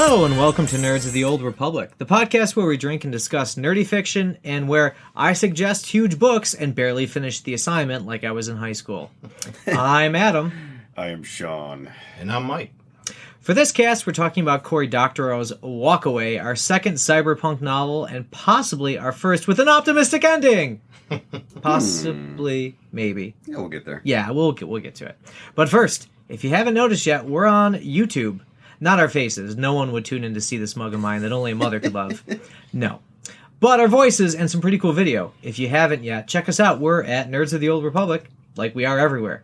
Hello and welcome to Nerds of the Old Republic, the podcast where we drink and discuss nerdy fiction and where I suggest huge books and barely finish the assignment like I was in high school. I'm Adam. I am Sean. And I'm Mike. For this cast, we're talking about Cory Doctorow's Walkaway, our second cyberpunk novel, and possibly our first with an optimistic ending. Possibly, maybe. Yeah, we'll get there. Yeah, we'll get to it. But first, if you haven't noticed yet, we're on YouTube. Not our faces. No one would tune in to see this mug of mine that only a mother could love. No. But our voices and some pretty cool video. If you haven't yet, check us out. We're at Nerds of the Old Republic, like we are everywhere.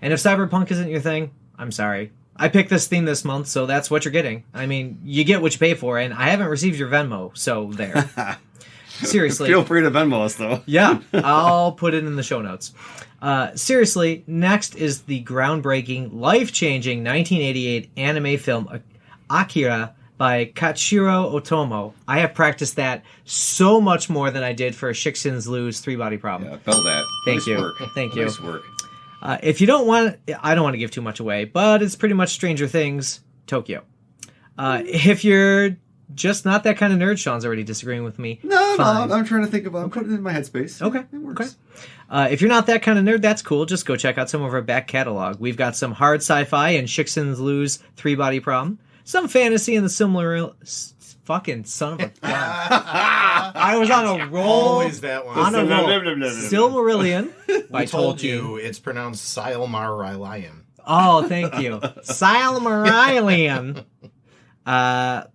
And if cyberpunk isn't your thing, I'm sorry. I picked this theme this month, so that's what you're getting. I mean, you get what you pay for, and I haven't received your Venmo, so there. Seriously. Feel free to Venmo us, though. Yeah, I'll put it in the show notes. Seriously, next is the groundbreaking, life-changing 1988 anime film Akira by Kachiro Otomo. I have practiced that so much more than I did for Shixin's Lou's Three-Body Problem. Yeah, felt that. Thank nice you. Work. Thank you. Nice work. If you don't want, I don't want to give too much away, but it's pretty much Stranger Things, Tokyo. If you're just not that kind of nerd, Sean's already disagreeing with me. No, Fine. I'm trying to think about it. I'm putting it in my headspace. Okay. It works. If you're not that kind of nerd, that's cool. Just go check out some of our back catalog. We've got some hard sci-fi and Shixin's Lou's Three-Body Problem, some fantasy and the similar... Fucking son of a gun. I was on a roll. Always that one. On a roll. Silmarillion by I told Tolkien. you it's pronounced Silmarillion. Oh, thank you. Silmarillion. By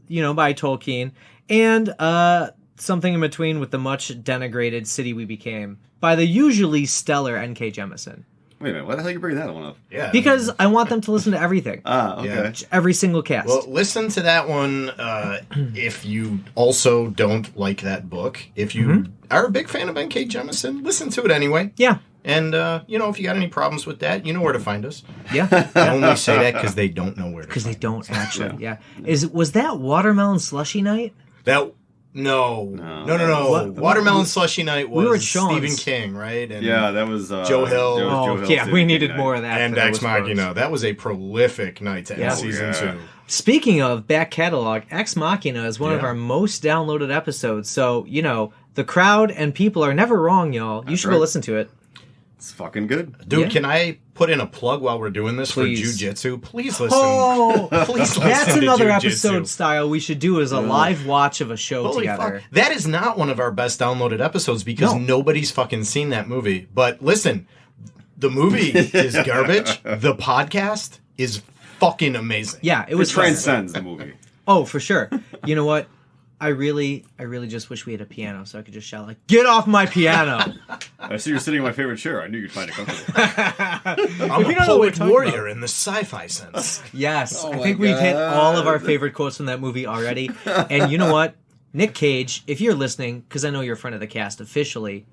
Tolkien. And something in between with the much denigrated City We Became by the usually stellar N.K. Jemisin. Wait a minute. Why the hell are you bringing that one up? Yeah. Because I want them to listen to everything. Okay. Yeah. Every single cast. Well, listen to that one if you also don't like that book. If you are a big fan of N.K. Jemisin, listen to it anyway. Yeah. And, if you got any problems with that, you know where to find us. Yeah. I only say that because they don't know where to Because they find don't actually. Yeah. Was that Watermelon Slushy Night? that. No. What? Watermelon Slushy Night We were at was Sean's. Stephen King, right? And Yeah, that was... Joe Hill. Joe Hill yeah, we City needed Night. more of that. And for Ex those folks. Machina. That was a prolific night to end Yeah. season 2. Speaking of back catalog, Ex Machina is one of Yeah. our most downloaded episodes. So, the crowd and people are never wrong, y'all. You should go right. listen to it. It's fucking good. Dude, Yeah. can I put in a plug while we're doing this Please. for jujitsu? Please listen. Oh, Please listen that's to another jujitsu. episode style we should do as a live watch of a show Holy together. fuck. That is not one of our best downloaded episodes because nobody's fucking seen that movie. But listen, the movie is garbage. The podcast is fucking amazing. Yeah, it It was fun. transcends the movie. Oh, for sure. You know what? I really just wish we had a piano so I could just shout like, "Get off my piano!" I see you're sitting in my favorite chair. I knew you'd find it comfortable. I'm you a don't know what we're poet talking warrior about. in the sci-fi sense. Yes, Oh I my think we've hit God. all of our favorite quotes from that movie already. And you know what? Nick Cage, if you're listening, because I know you're a friend of the cast officially,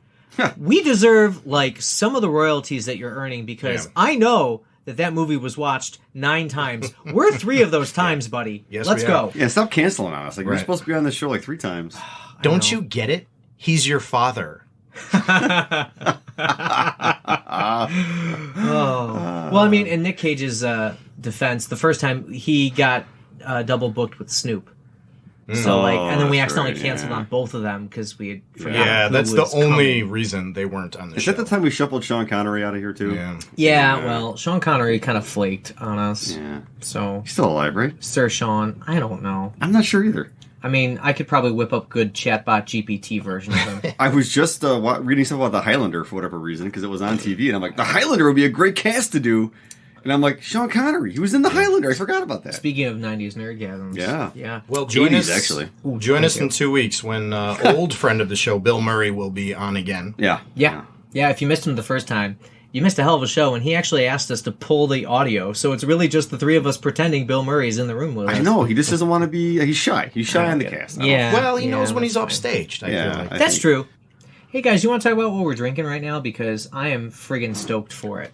we deserve like some of the royalties that you're earning because Yeah. I know that movie was watched 9 times. We're 3 of those times, buddy. Yes, Let's we go. Yeah, stop canceling on us. Like, we're Right. supposed to be on this show like 3 times. Don't you get it? He's your father. Well, I mean, in Nick Cage's defense, the first time he got double booked with Snoop. So and then we that's accidentally right, canceled yeah. on both of them because we had forgotten Yeah, who that's the was only coming. reason they weren't on the Is show. that the time we shuffled Sean Connery out of here, too? Yeah. Yeah, well, Sean Connery kind of flaked on us. Yeah. So, He's still alive, right? Sir Sean, I don't know. I'm not sure either. I mean, I could probably whip up good chatbot GPT version of him. I was just reading stuff about the Highlander for whatever reason because it was on TV, and I'm like, the Highlander would be a great cast to do. And I'm like, Sean Connery, he was in the Highlander. I forgot about that. Speaking of 90s nerdgasms. Yeah. Yeah. Well, join 80s, us actually. Join us in 2 weeks when old friend of the show, Bill Murray, will be on again. Yeah. Yeah. Yeah, if you missed him the first time, you missed a hell of a show, and he actually asked us to pull the audio, so it's really just the 3 of us pretending Bill Murray's in the room with us. I know. He just doesn't want to be... He's shy. He's shy on the cast. Yeah. Well, he knows when that's he's fine. upstaged. I Yeah, feel like. I That's think- true. Hey, guys, you want to talk about what we're drinking right now? Because I am friggin' stoked for it.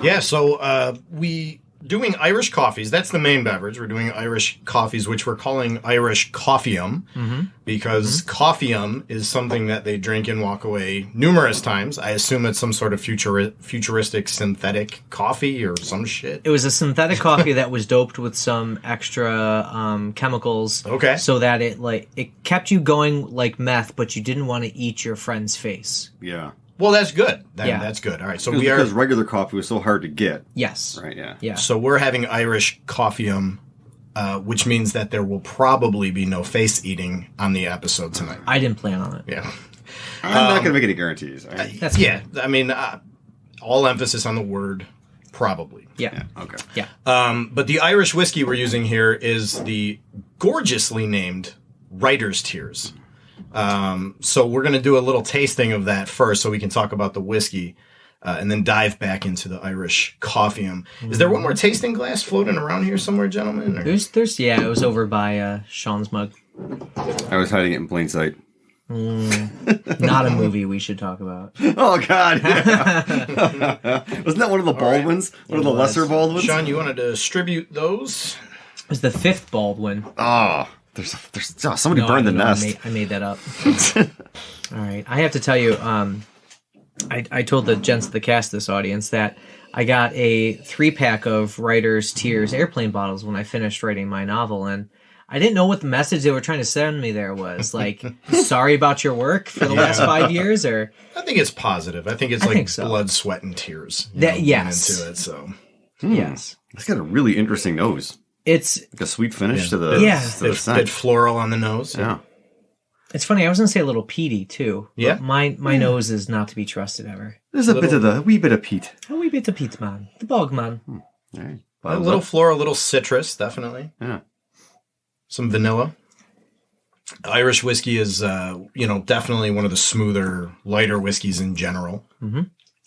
Yeah, so we doing Irish coffees. That's the main beverage. We're doing Irish coffees, which we're calling Irish coffeeum, because coffeeum is something that they drink in Walkaway numerous times. I assume it's some sort of futuristic synthetic coffee or some shit. It was a synthetic coffee that was doped with some extra chemicals. Okay. So that it kept you going like meth, but you didn't want to eat your friend's face. Yeah. Well, that's good. Yeah. That's good. All right. So Because regular coffee was so hard to get. Yes. Right, yeah. Yeah. So we're having Irish coffeeum, which means that there will probably be no face eating on the episode tonight. I didn't plan on it. Yeah. I'm not going to make any guarantees. All right? That's Yeah. I mean, all emphasis on the word probably. Yeah. Okay. Yeah. But the Irish whiskey we're using here is the gorgeously named Writer's Tears. So we're going to do a little tasting of that first so we can talk about the whiskey and then dive back into the Irish coffeeum. Is there one more tasting glass floating around here somewhere, gentlemen? Or? There's it was over by Sean's mug. I was hiding it in plain sight. Not a movie we should talk about. Oh, God. Yeah. Wasn't that one of the Baldwins? One of the lesser Baldwins? Sean, you want to distribute those? It was the fifth Baldwin. Oh, there's somebody burned the nest. I made that up. All right. I have to tell you, I told the gents of the cast, this audience, that I got a 3-pack of Writer's Tears airplane bottles when I finished writing my novel, and I didn't know what the message they were trying to send me there was. Like, sorry about your work for the last 5 years, or... I think it's positive. I think it's blood, sweat, and tears. Yes. Into it, so... Yes. It's got a really interesting nose. It's... Like a sweet finish to the scent. Bit floral on the nose. Yeah. It's funny, I was going to say a little peaty, too. Yeah. But my nose is not to be trusted ever. There's a wee bit of peat. A wee bit of peat, man. The bog, man. All right. A little floral, a little citrus, definitely. Yeah. Some vanilla. Irish whiskey is, definitely one of the smoother, lighter whiskeys in general. Mm-hmm.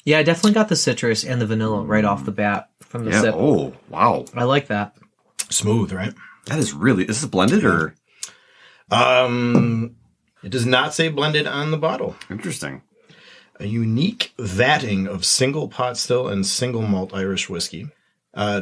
Yeah, I definitely got the citrus and the vanilla right off the bat from the sip. Oh, wow. I like that. Smooth, right? That is really... Is this blended or... It does not say blended on the bottle. Interesting. A unique vatting of single pot still and single malt Irish whiskey.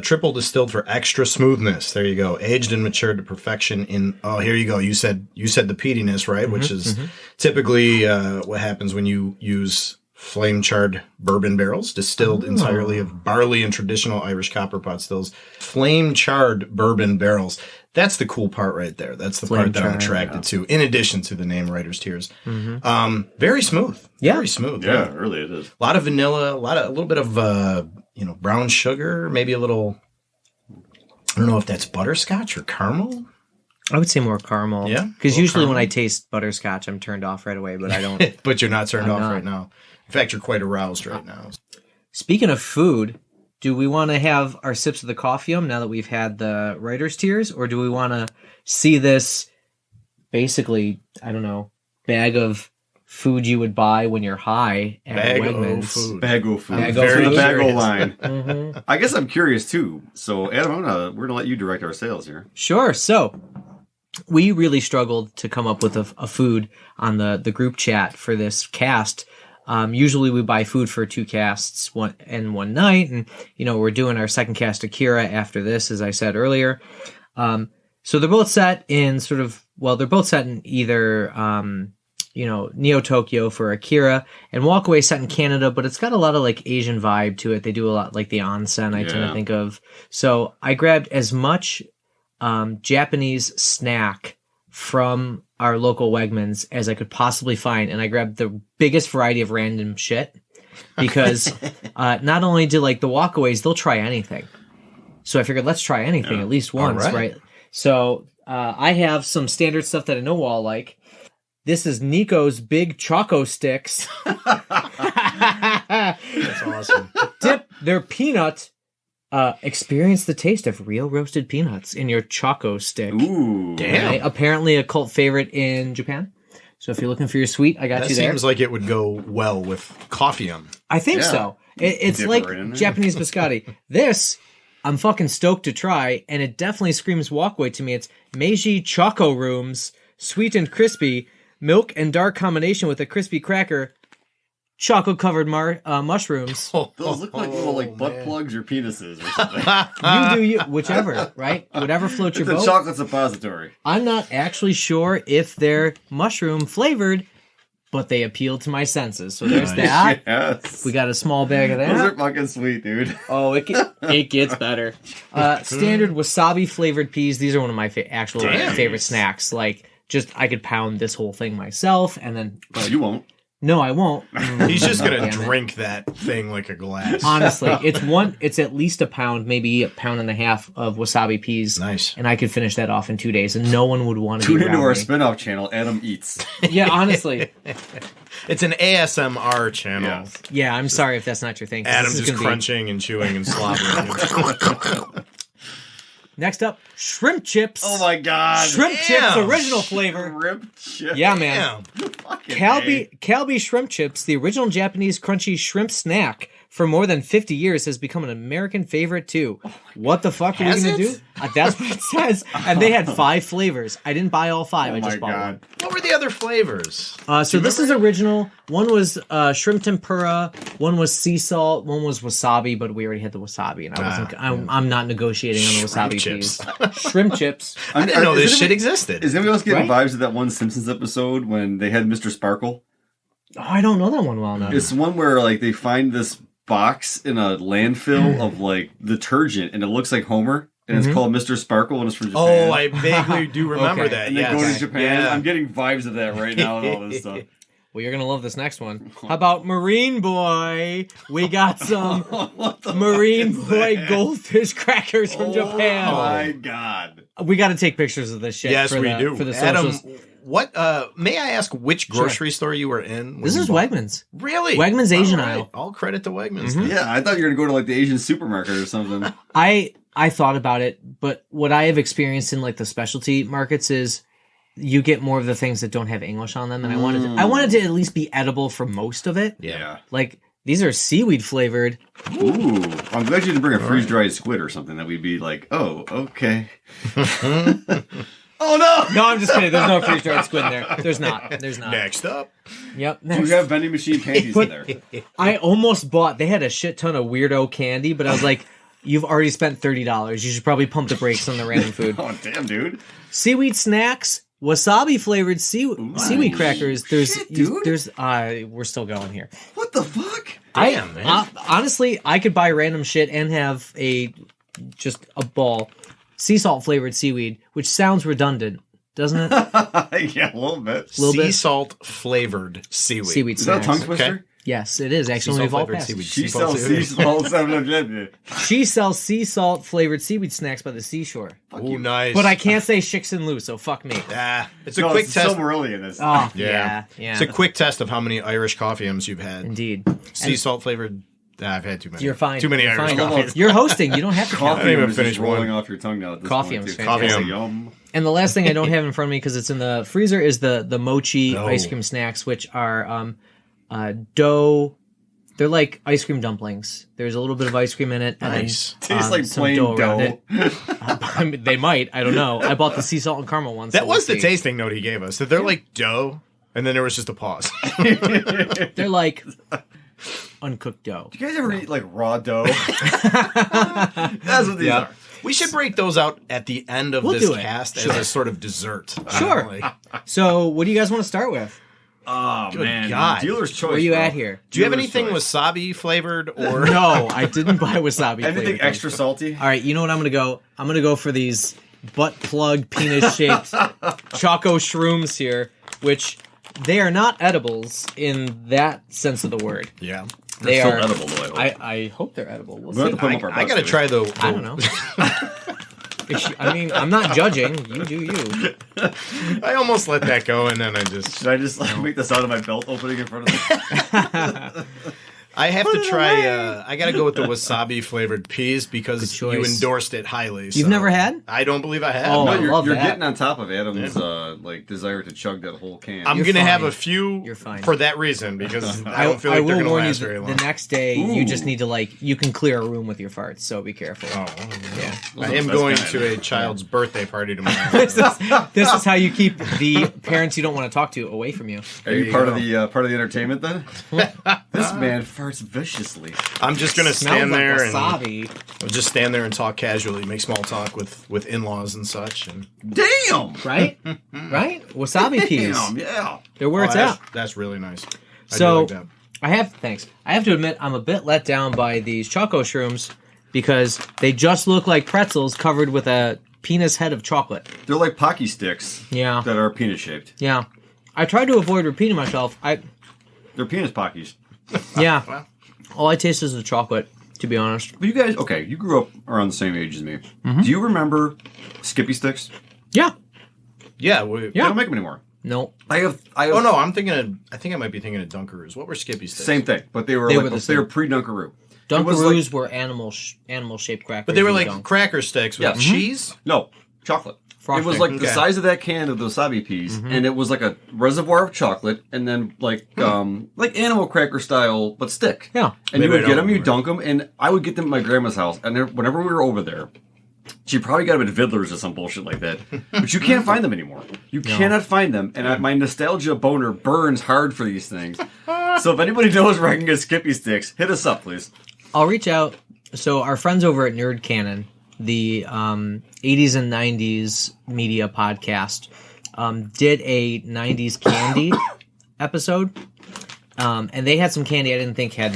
Triple distilled for extra smoothness. There you go. Aged and matured to perfection in... Oh, here you go. You said the peatiness, right? Mm-hmm, which is typically what happens when you use flame-charred bourbon barrels, distilled entirely of barley and traditional Irish copper pot stills. Flame-charred bourbon barrels. That's the cool part right there. That's the part that I'm attracted to, in addition to the name Writer's Tears. Mm-hmm. Very smooth. Yeah. Very smooth. Yeah, really it is. A lot of vanilla, a little bit of, brown sugar, maybe a little, I don't know if that's butterscotch or caramel. I would say more caramel. Yeah? Because usually caramel. when I taste butterscotch, I'm turned off right away, but I don't. But you're not turned I'm off not. right now. In fact, you're quite aroused right now. Speaking of food, do we want to have our sips of the coffeeum now that we've had the Writer's Tears, or do we want to see this basically, I don't know, bag of food you would buy when you're high at Bag Wegmans? of food. Bag of food. Bag of Very food. bag line. Mm-hmm. I guess I'm curious too. So Adam, we're gonna let you direct our sales here. Sure. So we really struggled to come up with a food on the group chat for this cast. Usually we buy food for 2 casts one night, and we're doing our second cast Akira after this, as I said earlier. So they're both set in they're both set in either Neo Tokyo for Akira, and Walkaway set in Canada, but it's got a lot of like Asian vibe to it. They do a lot like the onsen, I tend to think of. So I grabbed as much Japanese snack from our local Wegmans as I could possibly find, and I grabbed the biggest variety of random shit because not only do like the Walkaways, they'll try anything. So I figured let's try anything at least once, right? So I have some standard stuff that I know all like. This is Nico's Big Choco Sticks. That's awesome. Dip their peanut. Experience the taste of real roasted peanuts in your Choco Stick. Ooh, damn! Right? Apparently a cult favorite in Japan. So if you're looking for your sweet, I got That you there. seems like it would go well with coffeeum. I think so. It's Dip it like right in there. Japanese biscotti. This, I'm fucking stoked to try, and it definitely screams Walkaway to me. It's Meiji Choco Rooms, sweet and crispy, milk and dark combination with a crispy cracker. chocolate-covered mushrooms. Those look like little butt plugs or penises or something. You do you, whichever, right? Whatever floats your It's a boat. chocolate suppository. I'm not actually sure if they're mushroom flavored, but they appeal to my senses. So there's that. Yes. We got a small bag of Those that. are fucking sweet, dude. Oh, it gets better. Standard wasabi flavored peas. These are one of my actual favorite snacks. Like, just I could pound this whole thing myself, and then. But you won't. No, I won't. He's just gonna Damn it. drink that thing like a glass. Honestly, it's at least a pound, maybe a pound and a half of wasabi peas. Nice. And I could finish that off in 2 days, and no one would want to Tune be into around our me. spin-off channel, Adam Eats. Yeah, honestly. It's an ASMR channel. Yes. Yeah, I'm sorry if that's not your thing. 'cause Adam this is just gonna be- crunching and chewing and slobbering. Next up, shrimp chips. Oh my god. Shrimp chips, Damn. original flavor. Shrimp chip. Yeah, man. Damn. Fucking A. Calbee shrimp chips, the original Japanese crunchy shrimp snack for more than 50 years, has become an American favorite too. What the fuck are we Has gonna it? do? That's what it says. And they had 5 flavors. I didn't buy all 5. Oh I my just bought god. What were the other flavors? one. So this is original. One was shrimp tempura. One was sea salt. One was wasabi, but we already had the wasabi, and I wasn't. I'm not negotiating on the wasabi chips. piece. Shrimp chips. I didn't know this Is shit anybody- existed. Is anybody else getting Right? vibes of that one Simpsons episode when they had Mr. Sparkle? Oh, I don't know that one well enough. It's one where like they find this box in a landfill of like detergent, and it looks like Homer, and it's called Mr. Sparkle, and it's from Japan. Oh, I vaguely do remember Okay. that. And they Yes. go to Japan. Yeah. I'm getting vibes of that right now and all this stuff. Well, you're gonna love this next one. How about Marine Boy? We got some What the Marine fuck is Boy that? goldfish crackers from Oh Japan. my god. We got to take pictures of this shit. Yes, for we the, do. for the Adam, socials. what? May I ask which grocery store you were in? when This you is bought- Wegmans. Really? Wegmans Asian All right. aisle. All credit to Wegmans. Mhm. Yeah, I thought you were gonna go to like the Asian supermarket or something. I thought about it, but what I have experienced in like the specialty markets is you get more of the things that don't have English on them, and I wanted to at least be edible for most of it. Yeah. Like these are seaweed flavored. Ooh. I'm glad you didn't bring a freeze dried squid or something that we'd be like, oh, okay. Oh no! No, I'm just kidding. There's no freeze dried squid in there. There's not. There's not. Next up. Yep. Do you have vending machine panties in there? I almost bought. They had a shit ton of weirdo candy, but I was like, "You've already spent $30. You should probably pump the brakes on the random food." Oh damn, dude. Seaweed snacks, wasabi flavored seaweed crackers. There's, shit, dude. we're still going here. What the fuck? Damn, man. Honestly, I could buy random shit and have just a ball. Sea salt flavored seaweed, which sounds redundant, doesn't it? Yeah, a little bit. Little Sea bit. salt flavored seaweed. Seaweed Is that a snacks. tongue twister? Okay. Yes, it is Sea actually. salt We've all flavored passed. seaweed. She Sea salt sells sea seaweed. salt 7-Eleven. She sells sea salt flavored seaweed snacks by the seashore. Ooh, nice. But I can't say Chicks and Lou, so fuck me. It's a No, quick it's test. Silmarillion this. Oh, Yeah. yeah. It's a quick test of how many Irish coffee M's you've had. Indeed. Sea salt flavored. I've had too many. You're fine. Too many You're Irish fine. coffees. You're hosting. You don't have to count. Coffee I didn't even is finish just rolling one. off your tongue now at this Coffee point, is too. fantastic. Yum. And the last thing I don't have in front of me because it's in the freezer is the mochi No. ice cream snacks, which are dough. They're like ice cream dumplings. There's a little bit of ice cream in it. Nice. And then, Tastes like some plain around dough. it. I mean, they might. I don't know. I bought the sea salt and caramel one. That so was we'll the see. tasting note he gave us. That they're like dough, and then there was just a pause. They're like uncooked dough. Do you guys ever eat like raw dough? That's what these Yeah. are. We should break those out at the end of We'll this do it. cast Sure. as a sort of dessert. Sure. Like, So, what do you guys want to start with? Oh Good man, God. dealer's choice. Where are you bro. at here? do you have Dealer's anything choice. wasabi flavored or No, I didn't buy wasabi. Anything flavored extra things. salty? All right, you know what I'm gonna go? I'm gonna go for these butt plug penis shaped choco shrooms here, which they are not edibles in that sense of the word. Yeah. They Still are edible, though, I hope. I hope they're edible. We'll We'll have see. to put 'em up our I butts, gotta maybe. try the. I don't know. I mean, I'm not judging. You do you. I almost let that go, and then I just. Should I just like make the sound of my belt opening in front of me? I have to try. I got to go with the wasabi flavored peas because Good you choice. endorsed it highly. You've never had? I don't believe I have. Oh, No, I love you're that. getting on top of Adam's like desire to chug that whole can. I'm You're going to have fine. a few You're fine. for that reason because I don't feel like they're will going to warn last you very the long. next day you just Ooh. need to you can clear a room with your farts, so be careful. Oh, Yeah. I am going to a child's birthday party tomorrow. This is how you keep the parents you don't want to talk to away from you. Are you you part go. of the entertainment then? This man farts viciously. I'm just going to stand Smells like there and wasabi, I'll just stand there and talk casually, make small talk with in-laws and such. And Damn. right? Right? Wasabi peas. Damn. Yeah. They're where it's at. That's really nice. So I do like that. I have to admit, I'm a bit let down by these choco shrooms because they just look like pretzels covered with a penis head of chocolate. They're like Pocky sticks. Yeah. That are penis shaped. Yeah. I tried to avoid repeating myself. They're penis Pockies. Yeah. Well. All I taste is the chocolate, to be honest. But you guys, okay, you grew up around the same age as me. Mm-hmm. Do you remember Skippy sticks? Yeah. Yeah. They don't make them anymore. No. I have. Oh no, I think I might be thinking of Dunkaroos. What were Skippy sticks? Same thing, but they were They like, were the they were same. pre-Dunkaroo. It was Dunkaroos were animal shaped crackers. But they were you like dunk. cracker sticks with Yeah. cheese. No, chocolate. Frosting. It was like the Okay. size of that can of the wasabi peas, and it was like a reservoir of chocolate, and then like animal cracker style, but stick. Yeah. And you Maybe I would get don't them, you remember. dunk them, and I would get them at my grandma's house, and whenever we were over there, she probably got them at Vidler's or some bullshit like that. But you can't find them anymore. You cannot find them, and my nostalgia boner burns hard for these things. So if anybody knows where I can get Skippy sticks, hit us up, please. I'll reach out. So our friends over at Nerd Canon, the 80s and 90s media podcast, did a 90s candy episode. And they had some candy I didn't think had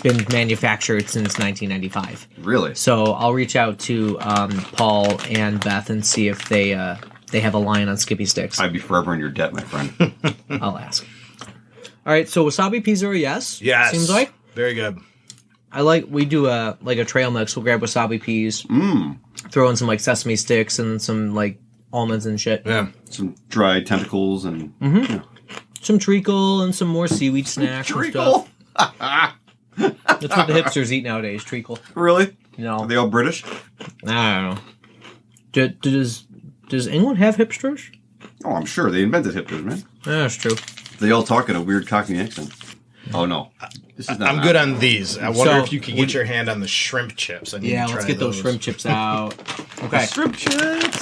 been manufactured since 1995. Really? So I'll reach out to Paul and Beth and see if they have a line on Skippy sticks. I'd be forever in your debt, my friend. I'll ask. All right, so wasabi peas are a yes. Yes. Seems like. Very good. We do a trail mix. We'll grab wasabi peas, throw in some like sesame sticks and some like almonds and shit. Yeah. Some dried tentacles and Some treacle and some more seaweed snacks and treacle. stuff. That's what the hipsters eat nowadays, treacle. Really? No. Are they all British? I don't know. Does England have hipsters? Oh, I'm sure they invented hipsters, man. That's true. They all talk in a weird Cockney accent. Oh no, this is not. I'm good on these. I wonder So, if you can get your hand on the shrimp chips. I need Yeah, to let's try get those shrimp chips out. Okay. shrimp chips.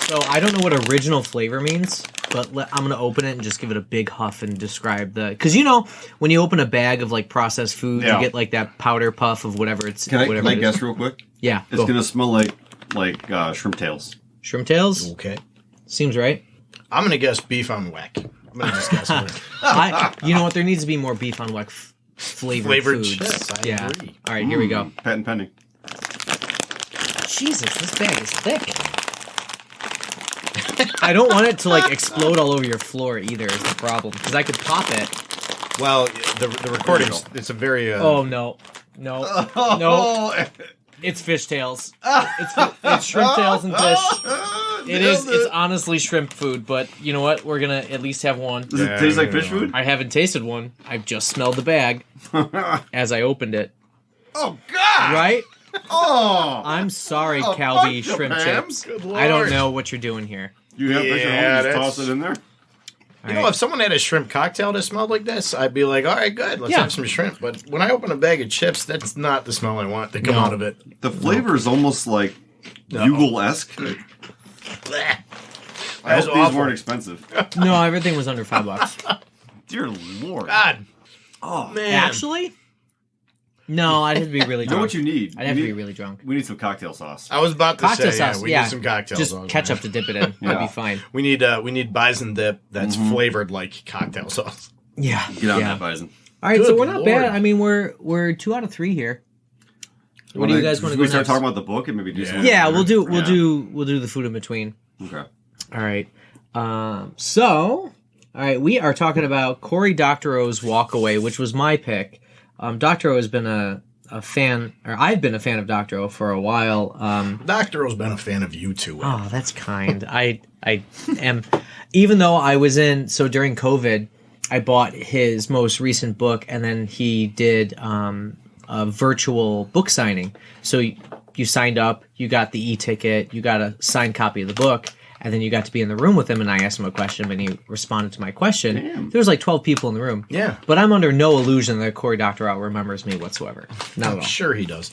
So I don't know what original flavor means, but I'm going to open it and just give it a big huff and describe because when you open a bag of like processed food, Yeah. you get like that powder puff of whatever it's. Can whatever I it is. guess real quick? Yeah, It's go. gonna smell like shrimp tails. Shrimp tails Okay. seems right. I'm gonna guess beef on whack. I'm gonna just guess it. You know what? There needs to be more beef on like flavored foods. chips. I yeah. agree. All right, here we go. Patent pending. Jesus, this bag is thick. I don't want it to like explode all over your floor either. Is the problem because I could pop it. Well, the recording's it's a very Oh no, no. It's fishtails. It's shrimp tails and fish. It is. It's honestly shrimp food, but you know what? We're gonna at least have one. Does it taste like fish food? I haven't tasted one. I've just smelled the bag as I opened it. Oh God! Right? Oh, I'm sorry, Oh, Calbee fuck the shrimp Pams. chips. Good I don't Lord. know what you're doing here. you have fish Yeah, at home? Just that's- toss it in there. You know, if someone had a shrimp cocktail that smelled like this, I'd be like, all right, good, let's Yeah. have some shrimp. But when I open a bag of chips, that's not the smell I want to come No. out of it. The flavor is almost like Bugle-esque. Blech. I That's hope these awful. weren't expensive. No, everything was under $5. Dear Lord. God, Oh, man. Actually, no, I'd have to be really you know drunk. what you need? I'd have to be really drunk. We need some cocktail sauce. I was about to Cocktail say, sauce, we yeah. need some cocktail Just sauce. ketchup to dip it in. That'd be fine. We need bison dip that's flavored like cocktail sauce. Yeah. Get on yeah. that, Bison. All right, so Good we're not Lord. bad. I mean, we're 2 out of 3 here. What do you guys want to go We start next? talking about the book and maybe do some. Yeah, we'll do Yeah. the food in between. Okay. All right. All right, we are talking about Cory Doctorow's Walkaway, which was my pick. Doctorow has been a fan, or I've been a fan of Doctorow for a while. Doctorow's been a fan of you too. Oh, that's kind. I am, even though I was during COVID, I bought his most recent book, and then he did a virtual book signing. So you signed up, you got the e-ticket, you got a signed copy of the book, and then you got to be in the room with him, and I asked him a question, and he responded to my question. Damn. There was like 12 people in the room. Yeah. But I'm under no illusion that Cory Doctorow remembers me whatsoever. Not at I'm all. sure he does.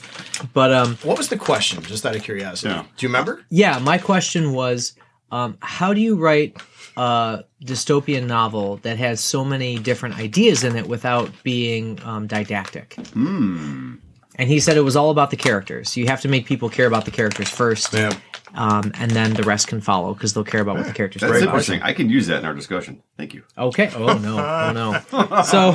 But What was the question, just out of curiosity? Yeah. Do you remember? yeah, my question was, how do you write a dystopian novel that has so many different ideas in it without being didactic? And he said it was all about the characters. You have to make people care about the characters first, Yeah. and then the rest can follow because they'll care about what the characters That's care about. interesting. I can use that in our discussion. Thank you. Okay. Oh no. Oh no. So,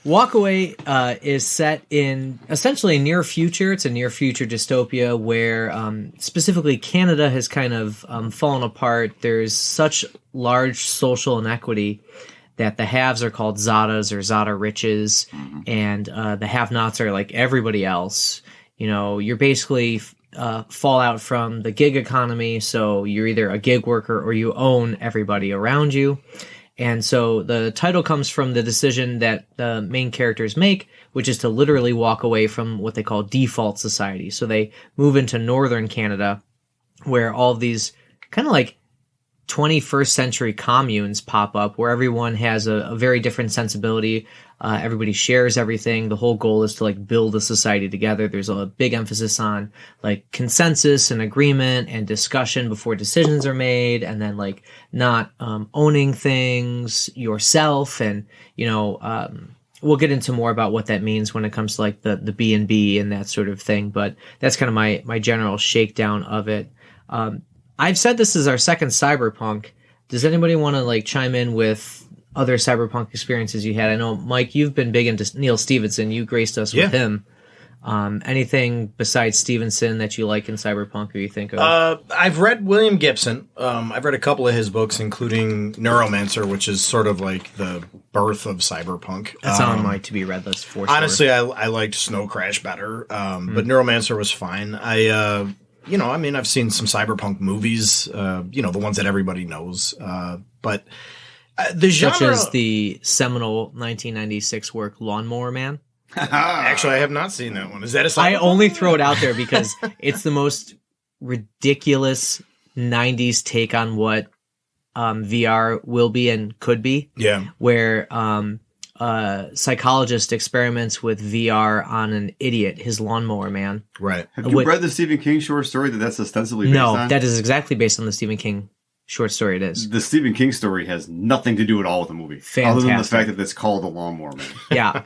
Walkaway is set in essentially near future. It's a near future dystopia where specifically Canada has kind of fallen apart. There's such large social inequity that the haves are called Zadas or Zada riches, and the have-nots are like everybody else. You know, you're basically fall out from the gig economy, so you're either a gig worker or you own everybody around you. And so the title comes from the decision that the main characters make, which is to literally walk away from what they call default society. So they move into northern Canada, where all of these kind of like 21st century communes pop up, where everyone has a very different sensibility. Everybody shares everything. The whole goal is to like build a society together. There's a big emphasis on like consensus and agreement and discussion before decisions are made, and then like not owning things yourself. And we'll get into more about what that means when it comes to like the B&B and that sort of thing. But that's kind of my general shakedown of it. I've said this is our second cyberpunk. Does anybody want to like chime in with other cyberpunk experiences you had? I know, Mike, you've been big into Neal Stephenson. You graced us with him. Anything besides Stevenson that you like in cyberpunk or you think of? I've read William Gibson. I've read a couple of his books, including Neuromancer, which is sort of like the birth of cyberpunk. That's on my to-be-read list for honestly, I liked Snow Crash better, but Neuromancer was fine. I've seen some cyberpunk movies, the ones that everybody knows. But the genre... Such as the seminal 1996 work Lawnmower Man? Actually, I have not seen that one. Is that a cyberpunk? I only throw it out there because it's the most ridiculous 90s take on what VR will be and could be. Yeah. Where psychologist experiments with VR on an idiot, his Lawnmower Man. Right. Have you read the Stephen King short story that's ostensibly based on? No, that is exactly based on the Stephen King short story it is. The Stephen King story has nothing to do at all with the movie. Fantastic. Other than the fact that it's called The Lawnmower Man. Yeah.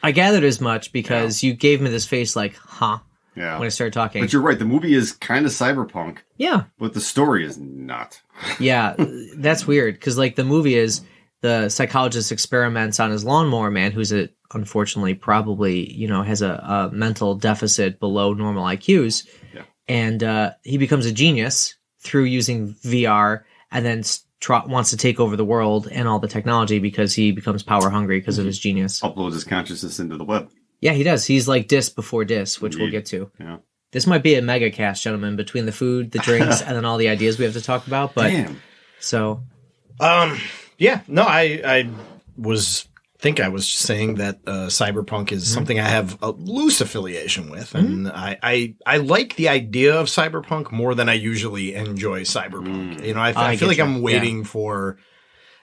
I gathered as much because you gave me this face like, huh? Yeah. When I started talking. But you're right, the movie is kind of cyberpunk. Yeah. But the story is not. Yeah, that's weird because like the movie is the psychologist experiments on his Lawnmower Man, who's unfortunately probably, has a mental deficit below normal IQs. Yeah. And he becomes a genius through using VR and then wants to take over the world and all the technology because he becomes power hungry because of his genius. Uploads his consciousness into the web. Yeah, he does. He's like Dis before Dis, which Indeed. We'll get to. Yeah. This might be a mega cast, gentlemen, between the food, the drinks, and then all the ideas we have to talk about. But Damn. So... Yeah, no, I was saying that cyberpunk is something I have a loose affiliation with, and I like the idea of cyberpunk more than I usually enjoy cyberpunk. I feel like I'm waiting for.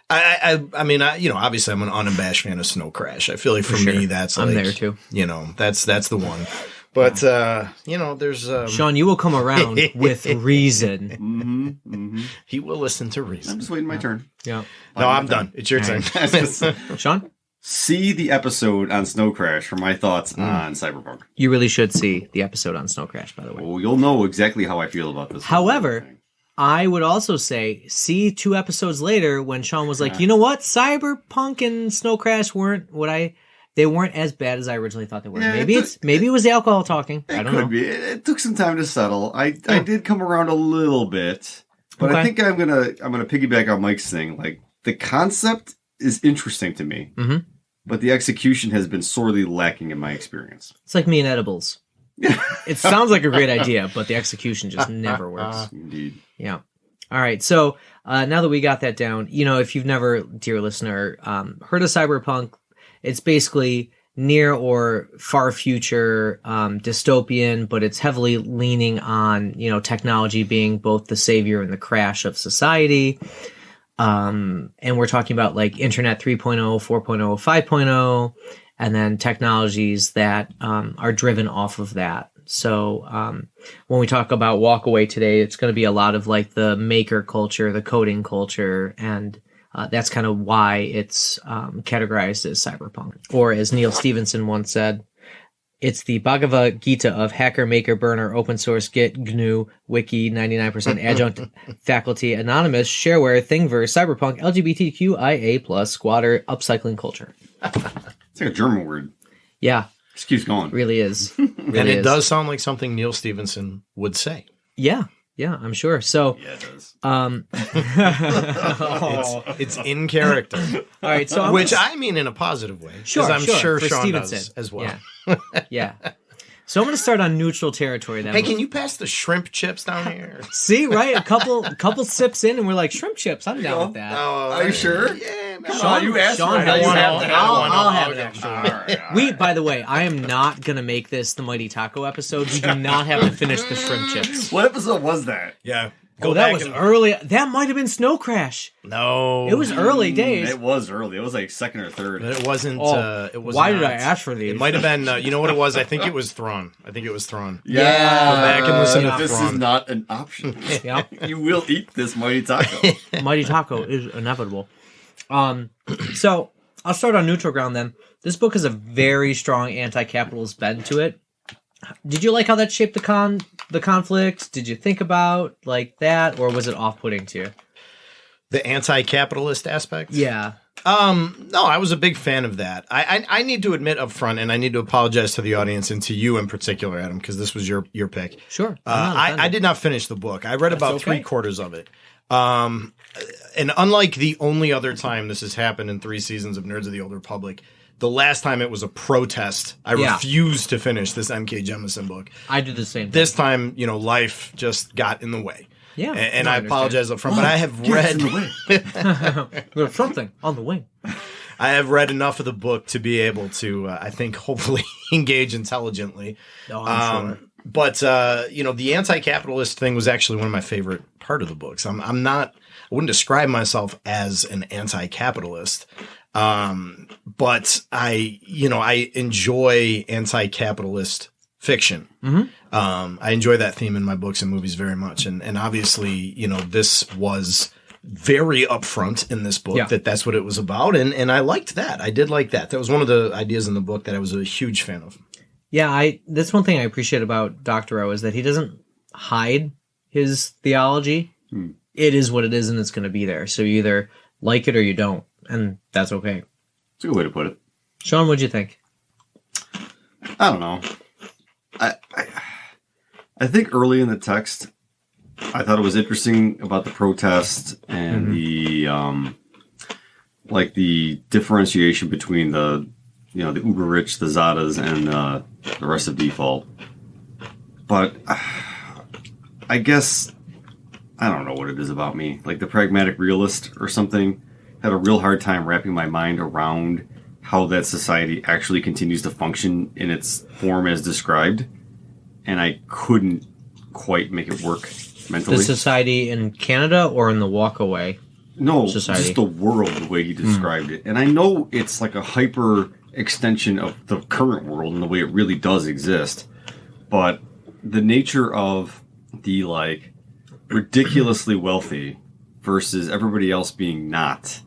Obviously I'm an unabashed fan of Snow Crash. I feel like for me that's like, I'm there too. That's the one. But there's Sean, you will come around with reason. He will listen to reason. I'm just waiting my turn. Yeah. No, I'm done. It's your turn. Sean? See the episode on Snow Crash for my thoughts on Cyberpunk. You really should see the episode on Snow Crash, by the way. Well, you'll know exactly how I feel about this. However, I would also say, see 2 episodes later when Sean was like, you know what? Cyberpunk and Snow Crash weren't they weren't as bad as I originally thought they were. Yeah, maybe it was the alcohol talking. I don't know. Be. It took some time to settle. I did come around a little bit, but I think I'm gonna piggyback on Mike's thing. Like the concept is interesting to me, but the execution has been sorely lacking in my experience. It's like me and edibles. It sounds like a great idea, but the execution just never works. Indeed. Yeah. All right, so now that we got that down, if you've never, dear listener, heard of cyberpunk, it's basically near or far future dystopian, but it's heavily leaning on, technology being both the savior and the crash of society. And we're talking about like Internet 3.0, 4.0, 5.0, and then technologies that are driven off of that. So when we talk about Walkaway today, it's going to be a lot of like the maker culture, the coding culture, and that's kind of why it's categorized as cyberpunk. Or as Neal Stephenson once said, it's the Bhagavad Gita of hacker, maker, burner, open source, Git, GNU, Wiki, 99% adjunct, faculty, anonymous, shareware, Thingiverse, cyberpunk, LGBTQIA+, squatter, upcycling culture. It's like a German word. Yeah. Just keeps going. Really is. And it does sound like something Neal Stephenson would say. Yeah, I'm sure. So, Yeah, it does. It's in character. All right, so Which I mean in a positive way. Sure, I'm sure for Sean Stevenson does as well. Yeah. Yeah. So I'm going to start on neutral territory then. Hey, can you pass the shrimp chips down here? See, right? A couple sips in, and we're like, shrimp chips. I'm down with that. Are you sure? Yeah, man. Come on, you asked Sean for it. has You it. have to have I'll one. have it, Okay. actually. All right. We, by the way, I am not going to make this the Mighty Taco episode. We do not have to finish the shrimp chips. What episode was that? Yeah. Oh, that was early. That might have been Snow Crash. No. It was early days. It was early. It was like second or third. It wasn't. Oh, it was why not. did I ask for these? It might have been. You know what it was? I think it was Thrawn. Yeah. Go back and listen to This Thrawn. is not an option. Yeah. You will eat this mighty taco. Mighty Taco is inevitable. So I'll start on neutral ground then. This book has a very strong anti-capitalist bend to it. Did you like how that shaped the conflict? Did you think about like that, or was it off-putting to you? The anti-capitalist aspect. Yeah. No, I was a big fan of that. I need to admit up front, and I need to apologize to the audience and to you in particular, Adam, because this was your pick. Sure. I did not finish the book. I read about okay. 3/4 of it. And unlike the only other time this has happened in 3 seasons of Nerds of the Old Republic, the last time it was a protest. I refused to finish this M.K. Jemisin book. I did the same thing. This time, life just got in the way. Yeah. And No, I apologize up front, but I have read There's something on the wing. I have read enough of the book to be able to, I think, hopefully engage intelligently. No, I'm sure. But the anti-capitalist thing was actually one of my favorite part of the books. I wouldn't describe myself as an anti-capitalist, but I enjoy anti-capitalist fiction. Mm-hmm. I enjoy that theme in my books and movies very much, and obviously, this was very upfront in this book that's what it was about, and I liked that. I did like that. That was one of the ideas in the book that I was a huge fan of. Yeah, that's one thing I appreciate about Doctorow is that he doesn't hide his theology. It is what it is, and it's going to be there. So you either like it or you don't, and that's okay. It's a good way to put it. Sean, what'd you think? I don't know. I think early in the text, I thought it was interesting about the protest and the the differentiation between the the uber rich, the Zadas, and the rest of default. But I guess I don't know what it is about me. Like the pragmatic realist or something had a real hard time wrapping my mind around how that society actually continues to function in its form as described. And I couldn't quite make it work mentally. The society in Canada or in the Walkaway? No, society. Just the world, the way he described it. And I know it's like a hyper extension of the current world and the way it really does exist. But the nature of the ridiculously wealthy versus everybody else being not,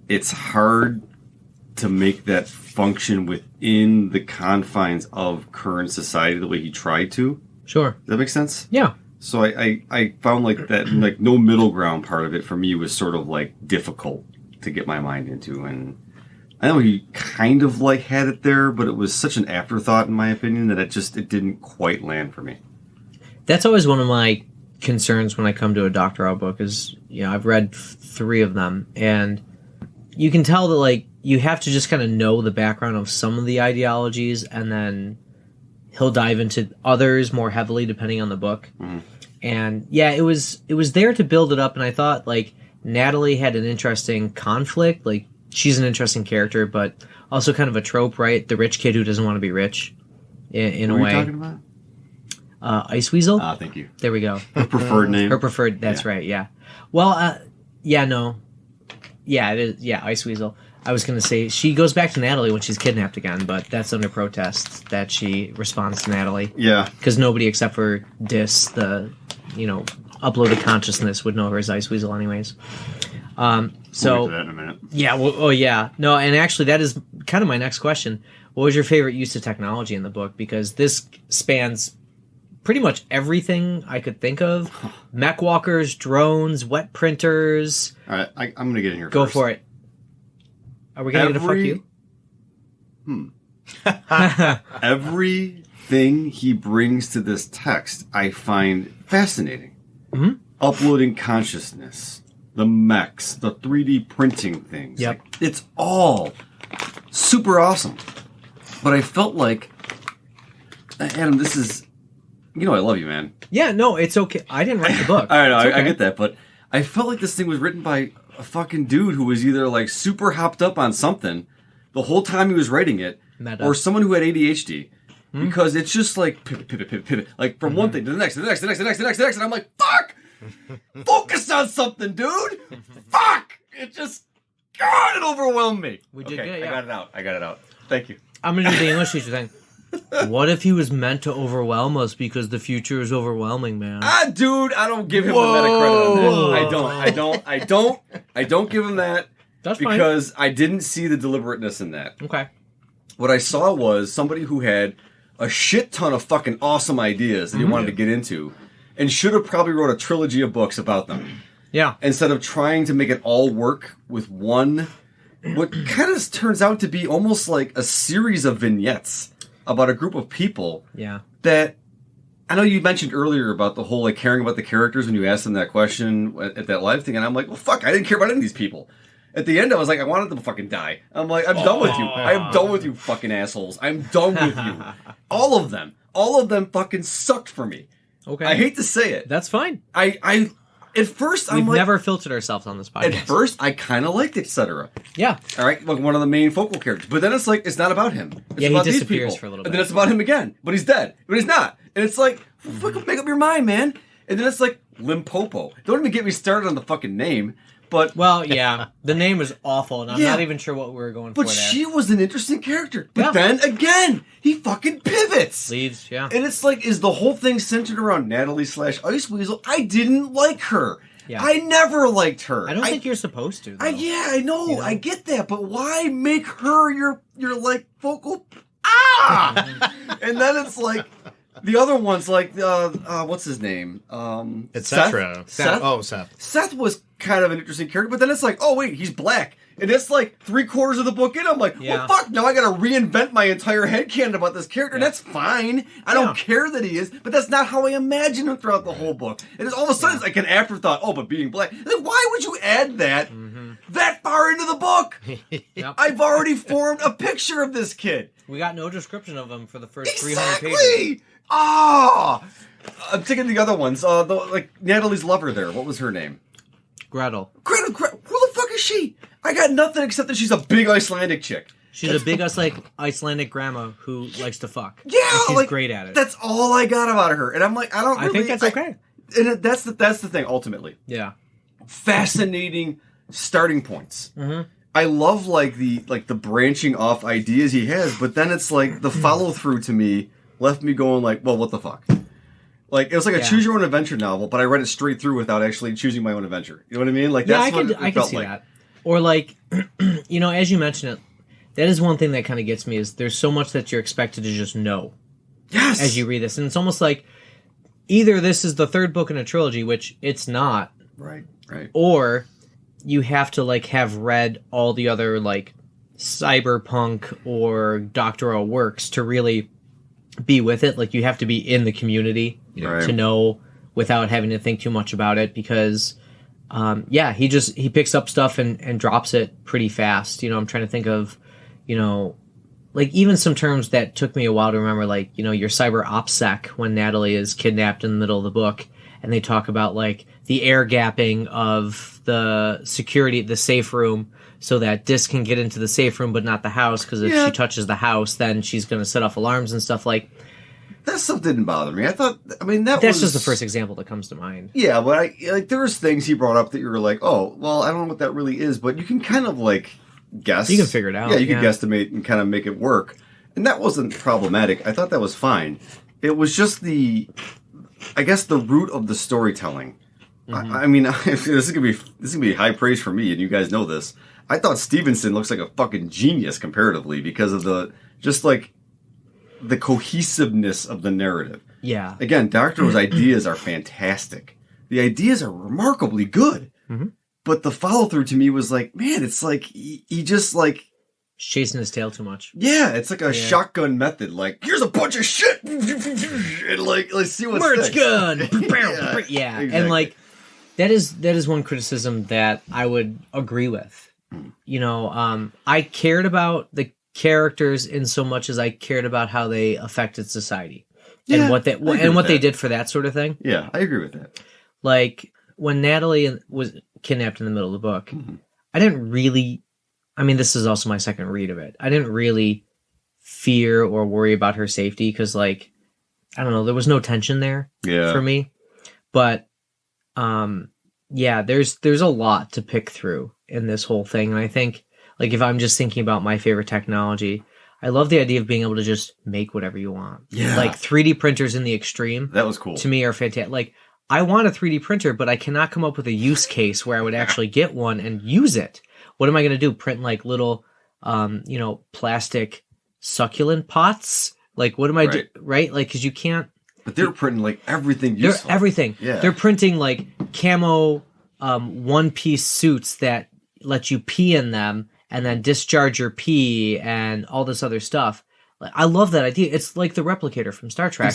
it's hard to make that function within the confines of current society the way he tried to. Sure. Does that make sense? Yeah. So I found that no middle ground part of it for me was sort of difficult to get my mind into. And I know he kind of had it there, but it was such an afterthought in my opinion that it didn't quite land for me. That's always one of my concerns when I come to a Doctorow book is, I've read 3 of them, and you can tell that you have to just kind of know the background of some of the ideologies, and then he'll dive into others more heavily depending on the book. Mm-hmm. And yeah, it was there to build it up, and I thought like Natalie had an interesting conflict. Like she's an interesting character, but also kind of a trope, right? The rich kid who doesn't want to be rich, in a way. What are you talking about? Ice Weasel. Thank you. There we go. Her preferred name. Her preferred. That's right. Yeah. Well, yeah, no, yeah, it is. Yeah, Ice Weasel. I was going to say she goes back to Natalie when she's kidnapped again, but that's under protest that she responds to Natalie. Yeah. Because nobody except for Dis, the, uploaded consciousness would know her as Ice Weasel anyways. We'll get to that in a minute. Yeah, well, oh yeah. No, and actually that is kind of my next question. What was your favorite use of technology in the book? Because this spans pretty much everything I could think of. Mech walkers, drones, wet printers. All right, I'm going to get in here Go first. for it. Are we going to fuck you? Everything he brings to this text, I find fascinating. Mm-hmm. Uploading consciousness, the mechs, the 3D printing things. Yep. Like, it's all super awesome. But I felt like, Adam, this is, I love you, man. Yeah, no, it's okay. I didn't write the book. I know, It's okay. I get that, but I felt like this thing was written by a fucking dude who was either like super hopped up on something the whole time he was writing it, Meta. or someone who had ADHD. Because it's just like pivot, like from one thing to the next, and I'm like, fuck! Focus on something, dude! Fuck! It just, God, it overwhelmed me. We did okay, good, yeah. I got it out. Thank you. I'm going to do the English teacher thing. What if he was meant to overwhelm us because the future is overwhelming, man? Dude, I don't give him the meta credit on that. I don't give him that. That's fine. Because I didn't see the deliberateness in that. Okay. What I saw was somebody who had a shit ton of fucking awesome ideas that he wanted to get into, and should have probably wrote a trilogy of books about them. Yeah. Instead of trying to make it all work with one, what kind of turns out to be almost like a series of vignettes about a group of people. Yeah. That, I know you mentioned earlier about the whole like caring about the characters when you asked them that question at that live thing, and I'm like, well, fuck, I didn't care about any of these people. At the end, I was like, I wanted them to fucking die. I'm like, I'm done with you. I am done with you, fucking assholes. I'm done with you. All of them fucking sucked for me. Okay. I hate to say it. That's fine. At first, We've I'm like, never filtered ourselves on this podcast. at first, I kind of liked Etc. Yeah. All right, like one of the main focal characters. But then it's like, it's not about him. It's Yeah, he about these disappears people. for a little And bit. then it's about him again. But he's dead. But he's not. And it's like, fucking make up your mind, man. And then it's like, Limpopo. Don't even get me started on the fucking name. But Well, yeah. The name is awful, and I'm Yeah. not even sure what we were going for But there. she was an interesting character. But Yeah. then again, he fucking pivots. Leaves, yeah. And it's like, is the whole thing centered around Natalie / Ice Weasel? I didn't like her. Yeah. I never liked her. I don't think you're supposed to, though. Yeah, I know. You know? I get that. But why make her your like focal? And then it's like the other ones, like what's his name? Etc. Seth. Oh, Seth. Seth was kind of an interesting character, but then it's like, oh wait, he's black. And it's like 3/4 of the book in, I'm like, Yeah. well, fuck, now I gotta reinvent my entire headcanon about this character, and that's fine. I don't care that he is, but that's not how I imagine him throughout the whole book. And it's all of a sudden, it's like an afterthought, oh, but being black. Like, why would you add that that far into the book? Yep. I've already formed a picture of this kid. We got no description of him for the first 300 pages. Exactly! Ah! I'm thinking the other ones. Like Natalie's lover there. What was her name? Gretel. Gretel. Who the fuck is she? I got nothing except that she's a big Icelandic chick. She's a big Icelandic grandma who likes to fuck. Yeah, And she's like, great at it. That's all I got about her, and I'm like, I think that's okay. And that's the thing. Ultimately, Yeah. fascinating starting points. Mm-hmm. I love like the branching off ideas he has, but then it's like the follow through to me left me going like, well, what the fuck? Like it was like a choose your own adventure novel, but I read it straight through without actually choosing my own adventure. You know what I mean? Like that's what I it can felt see like. that. Or like, as you mentioned it, that is one thing that kind of gets me is there's so much that you're expected to just know Yes. as you read this, and it's almost like either this is the third book in a trilogy, which it's not, Right. or you have to like have read all the other like cyberpunk or Doctorow works to really be with it. Like you have to be in the community Right. to know without having to think too much about it, because he picks up stuff and drops it pretty fast. I'm trying to think of, like even some terms that took me a while to remember, like, your cyber OPSEC when Natalie is kidnapped in the middle of the book. and they talk about like the air gapping of the security, the safe room, so that Dis can get into the safe room but not the house, because if she touches the house, then she's going to set off alarms and stuff. Like, that stuff didn't bother me. That's just the first example that comes to mind. Yeah, but there was things he brought up that you were like, oh, well, I don't know what that really is, but you can kind of like guess. You can figure it out. Yeah, you can guesstimate and kind of make it work. And that wasn't problematic. I thought that was fine. It was just the root of the storytelling. This is gonna be high praise for me, and you guys know this. I thought Stephenson looks like a fucking genius comparatively because of the cohesiveness of the narrative. Yeah. Again, Doctorow's ideas are fantastic. The ideas are remarkably good. Mm-hmm. But the follow through to me was like, man, it's like he just like chasing his tail too much. Yeah, it's like a shotgun method. Like, here's a bunch of shit, and like, let's see what's merch gun. Yeah, exactly. And like that is one criticism that I would agree with. You know, I cared about the characters in so much as I cared about how they affected society and what they did for that sort of thing. Yeah, I agree with that. Like when Natalie was kidnapped in the middle of the book, I didn't really. I mean, this is also my second read of it. I didn't really fear or worry about her safety because, like, I don't know, there was no tension there for me. But, there's a lot to pick through in this whole thing. And I think, like, if I'm just thinking about my favorite technology, I love the idea of being able to just make whatever you want. Yeah. Like, 3D printers in the extreme. That was cool. To me are fantastic. Like, I want a 3D printer, but I cannot come up with a use case where I would actually get one and use it. What am I going to do? Print like little, plastic succulent pots? Like, what am I doing? Right? Like, because you can't. But they're printing like everything useful. Everything. Yeah. They're printing like camo one-piece suits that let you pee in them and then discharge your pee and all this other stuff. I love that idea. It's like the replicator from Star Trek.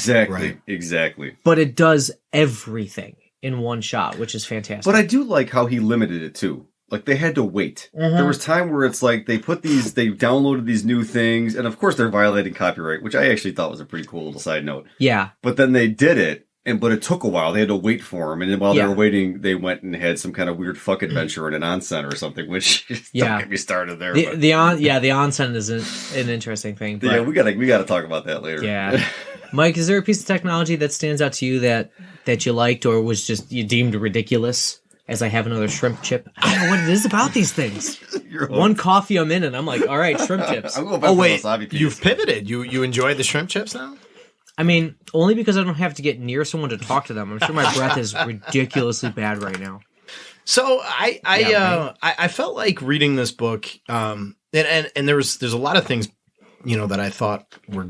Exactly. But it does everything in one shot, which is fantastic. But I do like how he limited it too. Like, they had to wait. Mm-hmm. There was time where it's like they downloaded these new things, and of course they're violating copyright, which I actually thought was a pretty cool little side note. Yeah. But then they did it, but it took a while. They had to wait for them, and then while they were waiting, they went and had some kind of weird fuck adventure in an onsen or something, which don't get me started there. The onsen is an interesting thing. But yeah, we gotta talk about that later. Yeah. Mike, is there a piece of technology that stands out to you that you liked or was just you deemed ridiculous? As I have another shrimp chip. I don't know what it is about these things. One coffee I'm in and I'm like, all right, shrimp chips. You've pivoted. You enjoy the shrimp chips now? I mean, only because I don't have to get near someone to talk to them. I'm sure my breath is ridiculously bad right now. So I felt like reading this book, and there's a lot of things, that I thought were,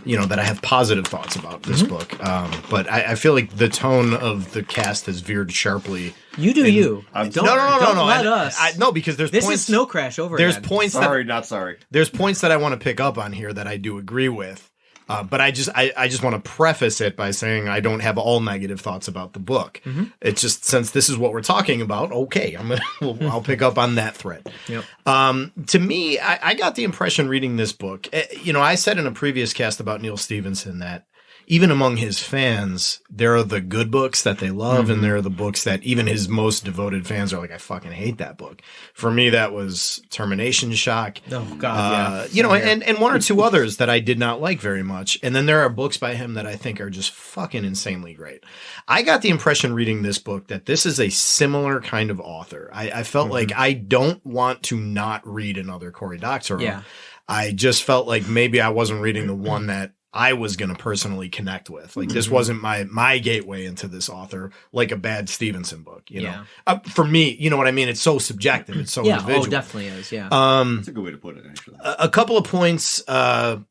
that I have positive thoughts about this book. But I feel like the tone of the cast has veered sharply. You do you. Don't let us. No, because there's this points. Is Snow Crash over. There's points. Not sorry. There's points that I want to pick up on here that I do agree with. But I just want to preface it by saying I don't have all negative thoughts about the book. Mm-hmm. It's just since this is what we're talking about, okay, I'll pick up on that thread. Yep. To me, I got the impression reading this book. I said in a previous cast about Neal Stephenson that even among his fans, there are the good books that they love, and there are the books that even his most devoted fans are like, I fucking hate that book. For me, that was Termination Shock. Oh, God, yeah. And one or two others that I did not like very much. And then there are books by him that I think are just fucking insanely great. I got the impression reading this book that this is a similar kind of author. I felt like I don't want to not read another Cory Doctorow. Yeah. I just felt like maybe I wasn't reading the one that I was going to personally connect with. Like, this wasn't my gateway into this author, like a bad Stephenson book, know. For me, you know what I mean? It's so subjective. It's so individual. Oh, definitely is, yeah. That's a good way to put it, actually. A couple of points, that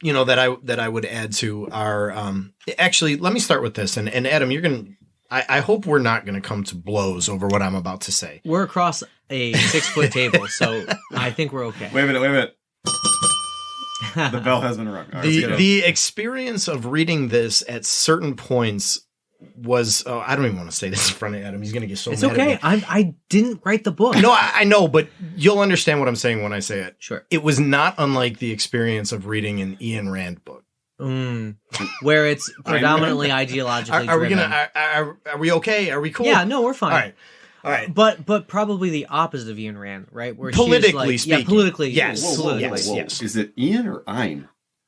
I would add to are, actually, let me start with this. And Adam, you're going to, I hope we're not going to come to blows over what I'm about to say. We're across a 6-foot table, so I think we're okay. Wait a minute. The bell has been rung. Right, the experience of reading this at certain points was, I don't even want to say this in front of Adam. He's going to get so mad at me. It's okay. I didn't write the book. No, I know, but you'll understand what I'm saying when I say it. Sure. It was not unlike the experience of reading an Ayn Rand book. where it's predominantly ideologically Are we driven. are we okay? Are we cool? Yeah, no, we're fine. All right. But probably the opposite of Ayn Rand, right? Where Politically she's speaking. yeah, politically, Yes. politically. Yes. Is it Ian or Ein?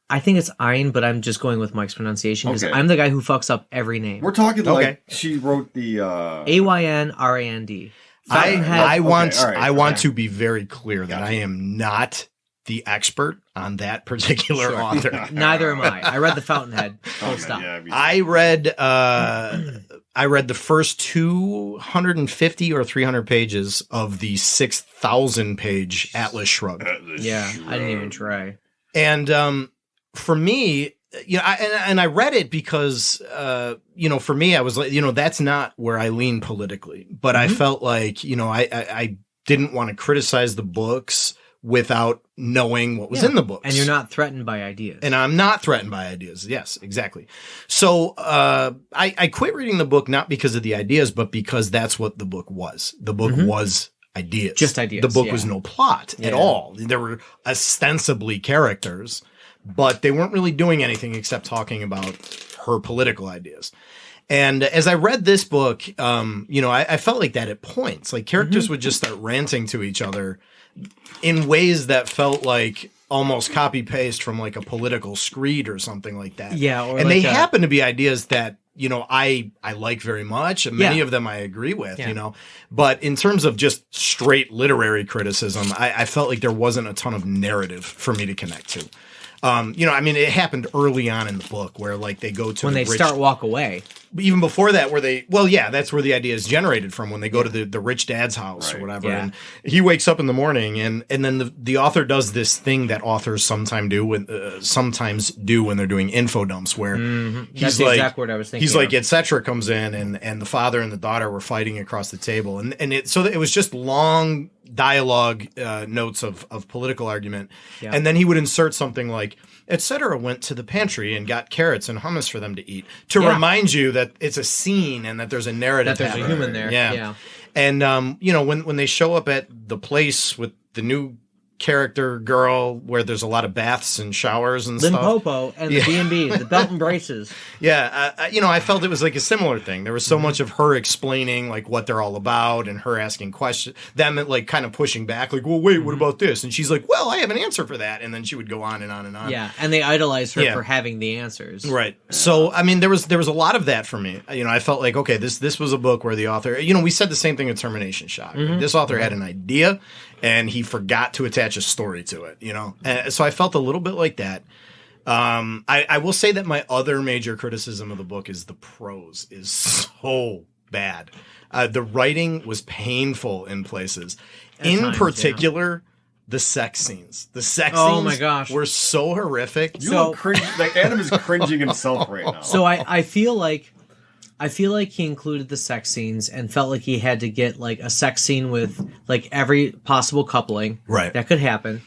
I think it's Ayn, but I'm just going with Mike's pronunciation because Okay. I'm the guy who fucks up every name. We're talking Okay. like she wrote the Aynrand. I want Okay, all right, I want okay. to be very clear that I am not the expert on that particular author. Neither am I. I read The Fountainhead. Full stop. Yeah, I mean, I read the first 250 or 300 pages of the 6,000 page Atlas Shrugged. Yeah, I didn't even try. And for me, I read it because for me, I was like, that's not where I lean politically, but I felt like, I didn't want to criticize the books without knowing what was in the books. And you're not threatened by ideas. And I'm not threatened by ideas. Yes, exactly. So I quit reading the book not because of the ideas, but because that's what the book was. The book was ideas. Just ideas, The book yeah. was no plot at all. There were ostensibly characters, but they weren't really doing anything except talking about her political ideas. And as I read this book, I felt like that at points. Like characters would just start ranting to each other in ways that felt like almost copy paste from like a political screed or something like that. Yeah, or and like they happen to be ideas that I like very much, and many Yeah. of them I agree with. Yeah. But in terms of just straight literary criticism, I felt like there wasn't a ton of narrative for me to connect to. It happened early on in the book where like they go to when the they rich, start Walkaway. even before that, that's where the idea is generated from when they go to the rich dad's house or whatever. Yeah. And he wakes up in the morning and then the author does this thing that authors sometimes do when they're doing info dumps where That's he's the like, exact word I was thinking. he's like, of. etc. comes in and the father and the daughter were fighting across the table. And it was just long dialogue notes of political argument. Yeah. And then he would insert something like, etc. went to the pantry and got carrots and hummus for them to eat to remind you that it's a scene and that there's a narrative. That there's a happening. human there. Yeah. Yeah. And, when they show up at the place with the new character girl where there's a lot of baths and showers and stuff. Limpopo and the B&B, the belt and braces. Yeah, I felt it was like a similar thing. There was so much of her explaining like what they're all about and her asking questions, them like kind of pushing back, like, well, wait, what about this? And she's like, well, I have an answer for that. And then she would go on and on and on. Yeah, and they idolize her Yeah. for having the answers. Right. So, there was a lot of that for me. I felt like, okay, this was a book where the author, we said the same thing with Termination Shock. This author had an idea and he forgot to attach a story to it, And so I felt a little bit like that. I will say that my other major criticism of the book is the prose is so bad. The writing was painful in places. In times, particular, the sex scenes. The sex Oh scenes my gosh. were so horrific. you look cringe. Like Adam is cringing himself right now. So I feel like he included the sex scenes and felt like he had to get like a sex scene with like every possible coupling Right. that could happen,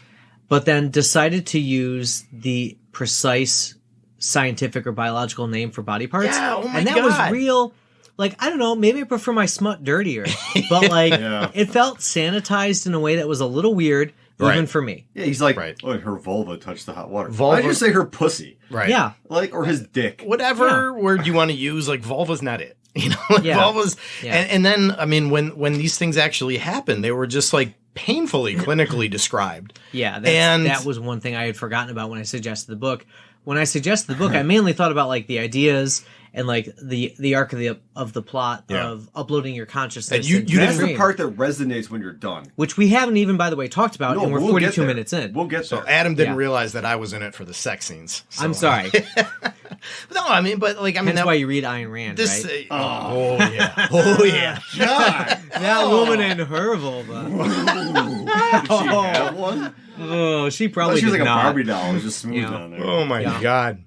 but then decided to use the precise scientific or biological name for body parts. Yeah, oh my and that God. was real. Like, I don't know, maybe I prefer my smut dirtier, but like it felt sanitized in a way that was a little weird, even Right. for me. yeah, he's like, Right. oh, her vulva touched the hot water. Vulva- Why'd you say her pussy? Right. Yeah. Like, or his dick. Whatever word you want to use, like vulva's not it. Like Yeah. vulva's Yeah. and then when these things actually happened, they were just like painfully clinically described. Yeah, And- that was one thing I had forgotten about when I suggested the book. When I suggested the book, I mainly thought about like the ideas and like the arc of the plot of uploading your consciousness. And you into didn't That's the stream, part that resonates when you're done. which we haven't even, by the way, talked about, No, and we're we'll get 42 there. minutes in. We'll get So there. Adam didn't Yeah. realize that I was in it for the sex scenes. So, I'm sorry. No, That's that, why you read Ayn Rand, this. right? Oh yeah. Oh yeah. God! That woman and her vulva. Did she have one? Oh, she Oh, probably she was did like a not. Barbie doll. It was just smooth Yeah. down there. Oh my Yeah. god.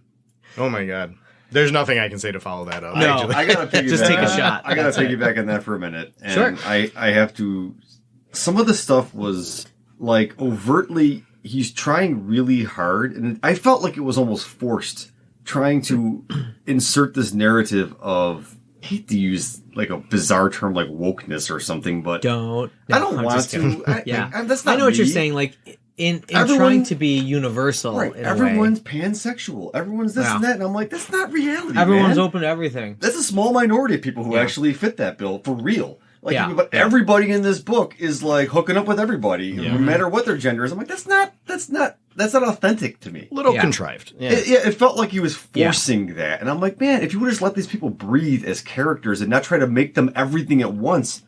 Oh my god. There's nothing I can say to follow that up. No. actually. I gotta piggyback. Just take a shot. I gotta That's it. piggyback on that for a minute. And Sure. I have to. Some of the stuff was like overtly. He's trying really hard, and I felt like it was almost forced, trying to insert this narrative of. I hate to use like a bizarre term like wokeness or something, but Don't. I don't I'm want just kidding. to. Yeah. That's not I know what you're me. saying. Like, in trying to be universal. Right. In Everyone's a way. pansexual. Everyone's this and that. And I'm like, that's not reality. Everyone's man. open to everything. That's a small minority of people who actually fit that bill for real. Like, Yeah. but everybody in this book is like hooking up with everybody, no matter what their gender is. I'm like, that's not authentic to me. A little contrived. Yeah. It felt like he was forcing that. And I'm like, man, if you would just let these people breathe as characters and not try to make them everything at once,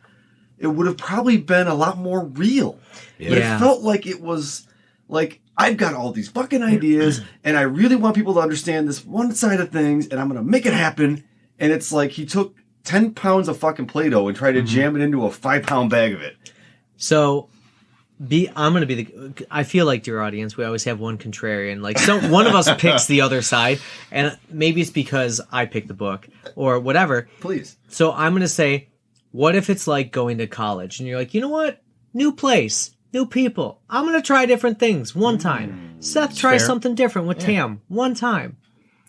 it would have probably been a lot more real. Yeah. But it felt like it was like, I've got all these fucking ideas and I really want people to understand this one side of things and I'm going to make it happen. And it's like he took 10 pounds of fucking Play-Doh and tried to jam it into a 5-pound bag of it. So, I'm going to be I feel like, dear audience, we always have one contrarian. Like, one of us picks the other side, and maybe it's because I picked the book or whatever. Please. So I'm going to say, what if it's like going to college and you're like, you know what? New place, new people. I'm going to try different things one time. Seth tries something different with Tam one time.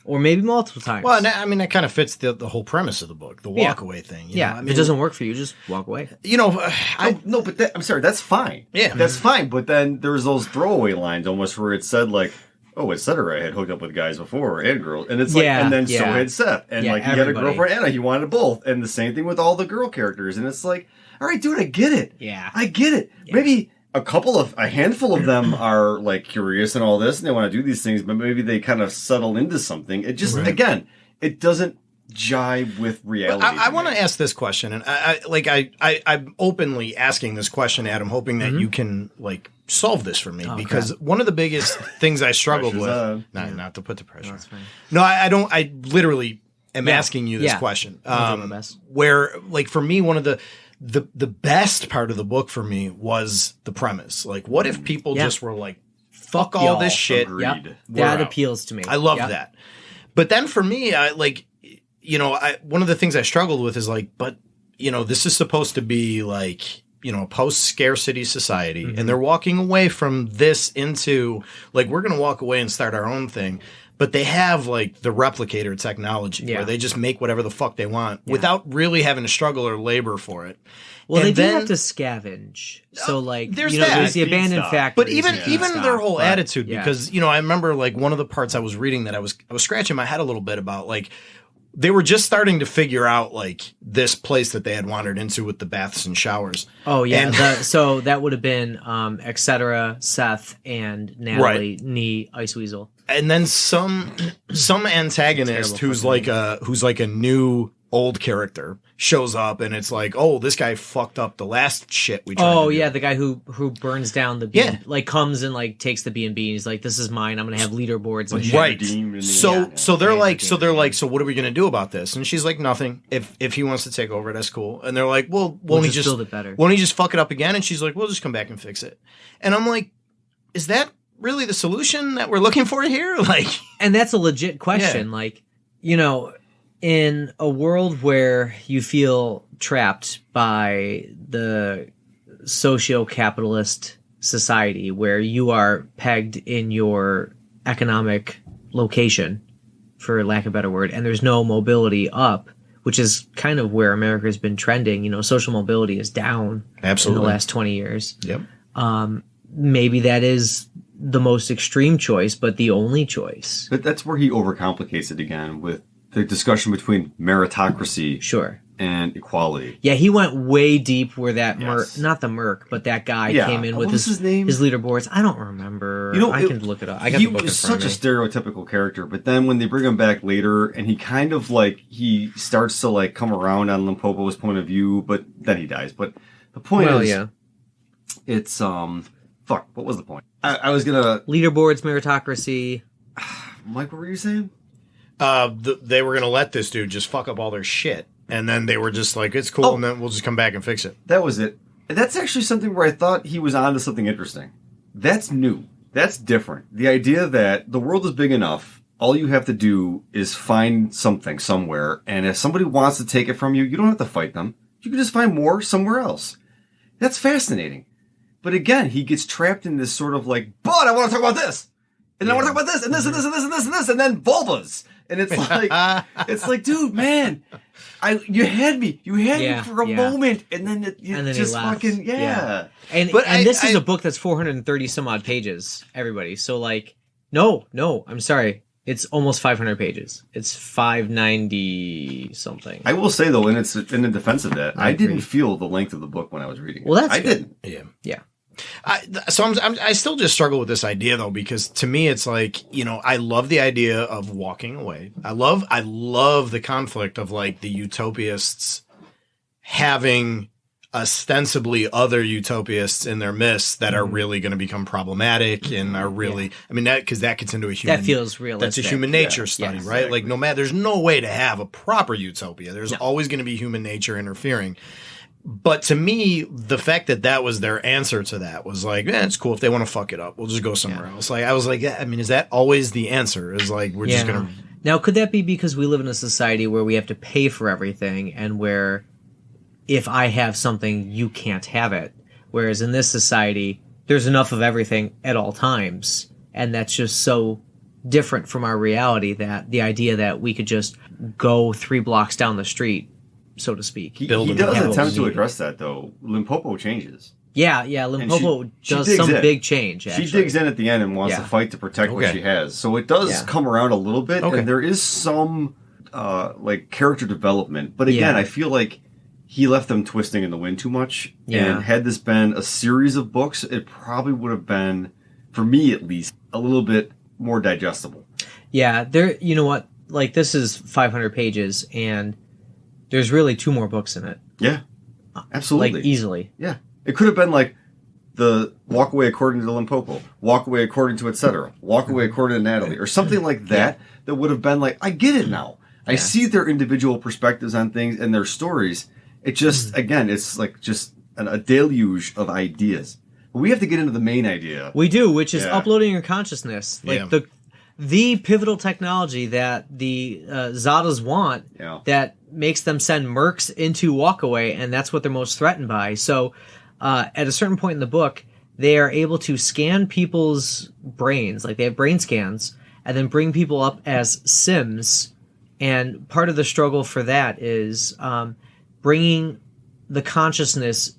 Or maybe multiple times. Well, I mean, that kind of fits the whole premise of the book, the walkaway thing. You know? I mean, if it doesn't work for you, just walk away. You know, but I'm sorry, that's fine. Yeah. That's fine. But then there's those throwaway lines almost where it said like, oh, etc. had hooked up with guys before and girls. And it's like, and then so had Seth. And like he had a girlfriend Anna, he wanted both. And the same thing with all the girl characters. And it's like, all right, dude, I get it. Yeah. I get it. Yeah. Maybe a handful of them are like curious and all this and they want to do these things, but maybe they kind of settle into something. It just, again, it doesn't jive with reality. I want to ask this question, and I'm openly asking this question, Adam, hoping that you can like solve this for me, because one of the biggest things I struggled with, not to put the pressure. That's fine. No, I don't. I literally am asking you this question. Where, like, for me, one of the best part of the book for me was the premise. Like, what if people just were like, fuck all y'all. this shit. Agreed. That appeals to me. I love that. But then for me, one of the things I struggled with is like, but, this is supposed to be like, a post-scarcity society. And they're walking away from this into, like, we're going to walk away and start our own thing. But they have, like, the replicator technology where they just make whatever the fuck they want without really having to struggle or labor for it. Well, they do have to scavenge. So, like, there's there's the abandoned factories. But even their whole attitude, because, I remember, like, one of the parts I was reading that I was scratching my head a little bit about, like, they were just starting to figure out, like, this place that they had wandered into with the baths and showers. Oh, yeah. So that would have been etc., Seth, and Natalie, Nee, Ice Weasel. And then some antagonist who's like a new old character shows up, and it's like, oh, this guy fucked up the last shit we tried to do. The guy who burns down the B, like comes and like takes the B&B and he's like, this is mine, I'm gonna have leaderboards and shit. Right. So they're like, so what are we gonna do about this? And she's like, nothing. If he wants to take over, that's cool. And they're like, well, won't he just build it better? Won't he just fuck it up again? And she's like, we'll just come back and fix it. And I'm like, is that really the solution that we're looking for here? Like, and that's a legit question. Like, in a world where you feel trapped by the socio-capitalist society, where you are pegged in your economic location, for lack of a better word, and there's no mobility up, which is kind of where America has been trending. Social mobility is down in the last 20 years. Yep. Maybe that is the most extreme choice, but the only choice. But that's where he overcomplicates it again with the discussion between meritocracy and equality. Yeah, he went way deep where that not the Merc, but that guy came in with his leaderboards. I don't remember. I can look it up. I got the book in front of me. He was such a stereotypical character, but then when they bring him back later, and he kind of like, he starts to like come around on Limpopo's point of view, but then he dies. But the point is, it's, fuck, what was the point? I was gonna... Leaderboards, meritocracy. Mike, what were you saying? They were going to let this dude just fuck up all their shit. And then they were just like, it's cool, and then we'll just come back and fix it. That was it. And that's actually something where I thought he was onto something interesting. That's new. That's different. The idea that the world is big enough, all you have to do is find something somewhere, and if somebody wants to take it from you, you don't have to fight them. You can just find more somewhere else. That's fascinating. But again, he gets trapped in this sort of like, but I want to talk about this. And then I want to talk about this and this and this and this and this and this, and then vulvas. And it's like, dude, man, you had me for a moment, and then you just fucking And this is a book that's 430 some odd pages, everybody. So like, no, I'm sorry. It's almost 500 pages. It's 590 something. I will say though, in the defense of that, I didn't feel the length of the book when I was reading it. Well, that's I good. didn't. Yeah. I still just struggle with this idea though, because to me it's like, I love the idea of walking away. I love the conflict of like the utopists having ostensibly other utopists in their midst that are really going to become problematic and are really, because that gets into a human, that feels realistic. That's a human nature study, right? Exactly. Like no matter, there's no way to have a proper utopia. There's always going to be human nature interfering. But to me, the fact that was their answer to that was like, it's cool if they want to fuck it up. We'll just go somewhere else. Like I was like, is that always the answer? Is like we're just gonna. Now, could that be because we live in a society where we have to pay for everything, and where if I have something, you can't have it? Whereas in this society, there's enough of everything at all times, and that's just so different from our reality that the idea that we could just go 3 blocks down the street, so to speak. He does attempt to address that, though. Limpopo changes. Yeah, Limpopo does some big change, actually. She digs in at the end and wants to fight to protect what she has. So it does come around a little bit, and there is some character development. But again, I feel like he left them twisting in the wind too much. And had this been a series of books, it probably would have been, for me at least, a little bit more digestible. Yeah, you know what? Like, this is 500 pages, and there's really 2 more books in it. Yeah, absolutely. Like, easily. Yeah. It could have been like the Walkaway according to Limpopo, Walkaway according to etc., Walkaway according to Natalie, or something like that that would have been like, I get it now. I see their individual perspectives on things and their stories. It just, again, it's like just a deluge of ideas. But we have to get into the main idea. We do, which is uploading your consciousness. Like the pivotal technology that the Zadas want that makes them send mercs into Walkaway, and that's what they're most threatened by. So at a certain point in the book, they are able to scan people's brains, like they have brain scans, and then bring people up as Sims. And part of the struggle for that is bringing the consciousness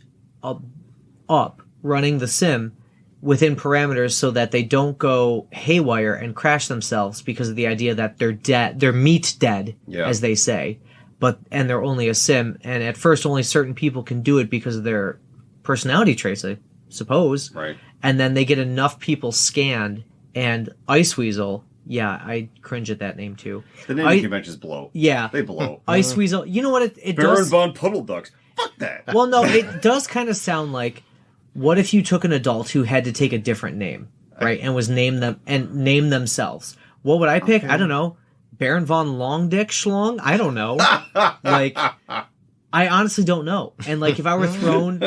up, running the Sim within parameters so that they don't go haywire and crash themselves because of the idea that they're dead, they're meat dead, as they say, and they're only a Sim. And at first, only certain people can do it because of their personality traits, I suppose. Right. And then they get enough people scanned, and Ice Weasel. Yeah, I cringe at that name too. The naming conventions blow. Yeah. They blow. Ice Weasel. You know what it Baron does? von Puddle Ducks. Fuck that. Well, no, it does kind of sound like, what if you took an adult who had to take a different name, right? And was name themselves. What would I pick? I don't know. Baron von Long Dick Schlong? I don't know. Like, I honestly don't know. And like, if I were thrown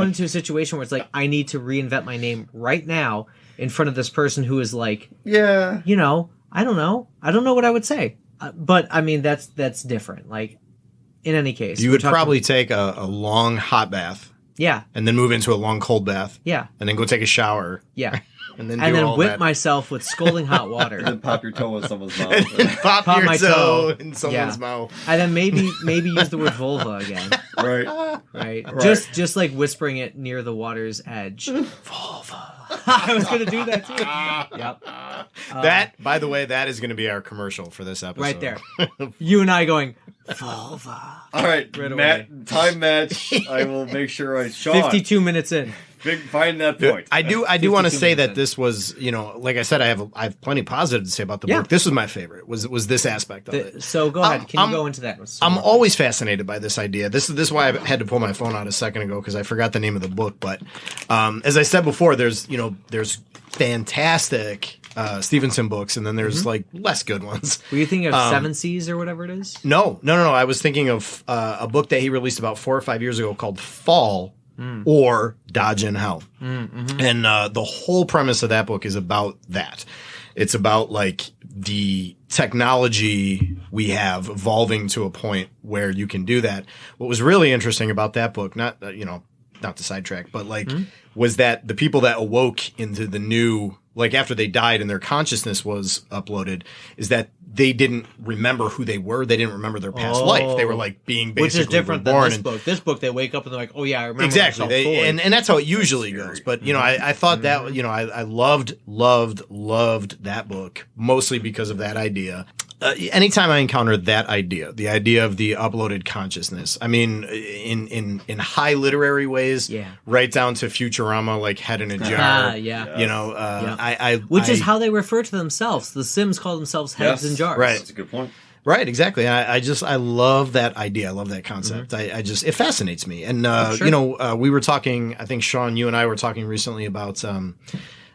into a situation where it's like, I need to reinvent my name right now in front of this person who is like, I don't know. I don't know what I would say. But I mean, that's different. Like, in any case, you would probably take a long hot bath. Yeah. And then move into a long cold bath. Yeah. And then go take a shower. Yeah. And then whip myself with scalding hot water. And then pop your toe in someone's mouth. And pop your my toe in someone's mouth. And then maybe use the word vulva again. Right. Just like whispering it near the water's edge. Vulva. I was going to do that too. Yep. That, by the way, that is going to be our commercial for this episode. Right there. You and I going, vulva. All right, time match. I will make sure 52 minutes in. Find that point. I do want to say that this was, like I said, I have plenty positive to say about the book. This was my favorite. Was this aspect of it? So go ahead. Can you go into that? I'm always fascinated by this idea. This is why I had to pull my phone out a second ago because I forgot the name of the book. But as I said before, there's fantastic Stephenson books, and then there's like less good ones. Were you thinking of Seven Seas or whatever it is? No. I was thinking of a book that he released about 4 or 5 years ago called Fall. Or Dodge in Hell. And the whole premise of that book is about that. It's about like the technology we have evolving to a point where you can do that. What was really interesting about that book, not to sidetrack, but like was that the people that awoke into the new like after they died and their consciousness was uploaded, is that they didn't remember who they were. They didn't remember their past life. They were like being basically which is different reborn. than this book. This book, they wake up and they're like, "Oh yeah, I remember exactly." myself fully. And that's how it usually goes. But you know, I thought that I loved that book mostly because of that idea. Anytime I encounter that idea, the idea of the uploaded consciousness, I mean, in high literary ways, right down to Futurama, like head in a jar. You know, which is how they refer to themselves. The Sims call themselves heads in jars. Right. That's a good point. Right, exactly. I love that idea. I love that concept. It fascinates me. And, you know, we were talking, I think Sean, you and I were talking recently about,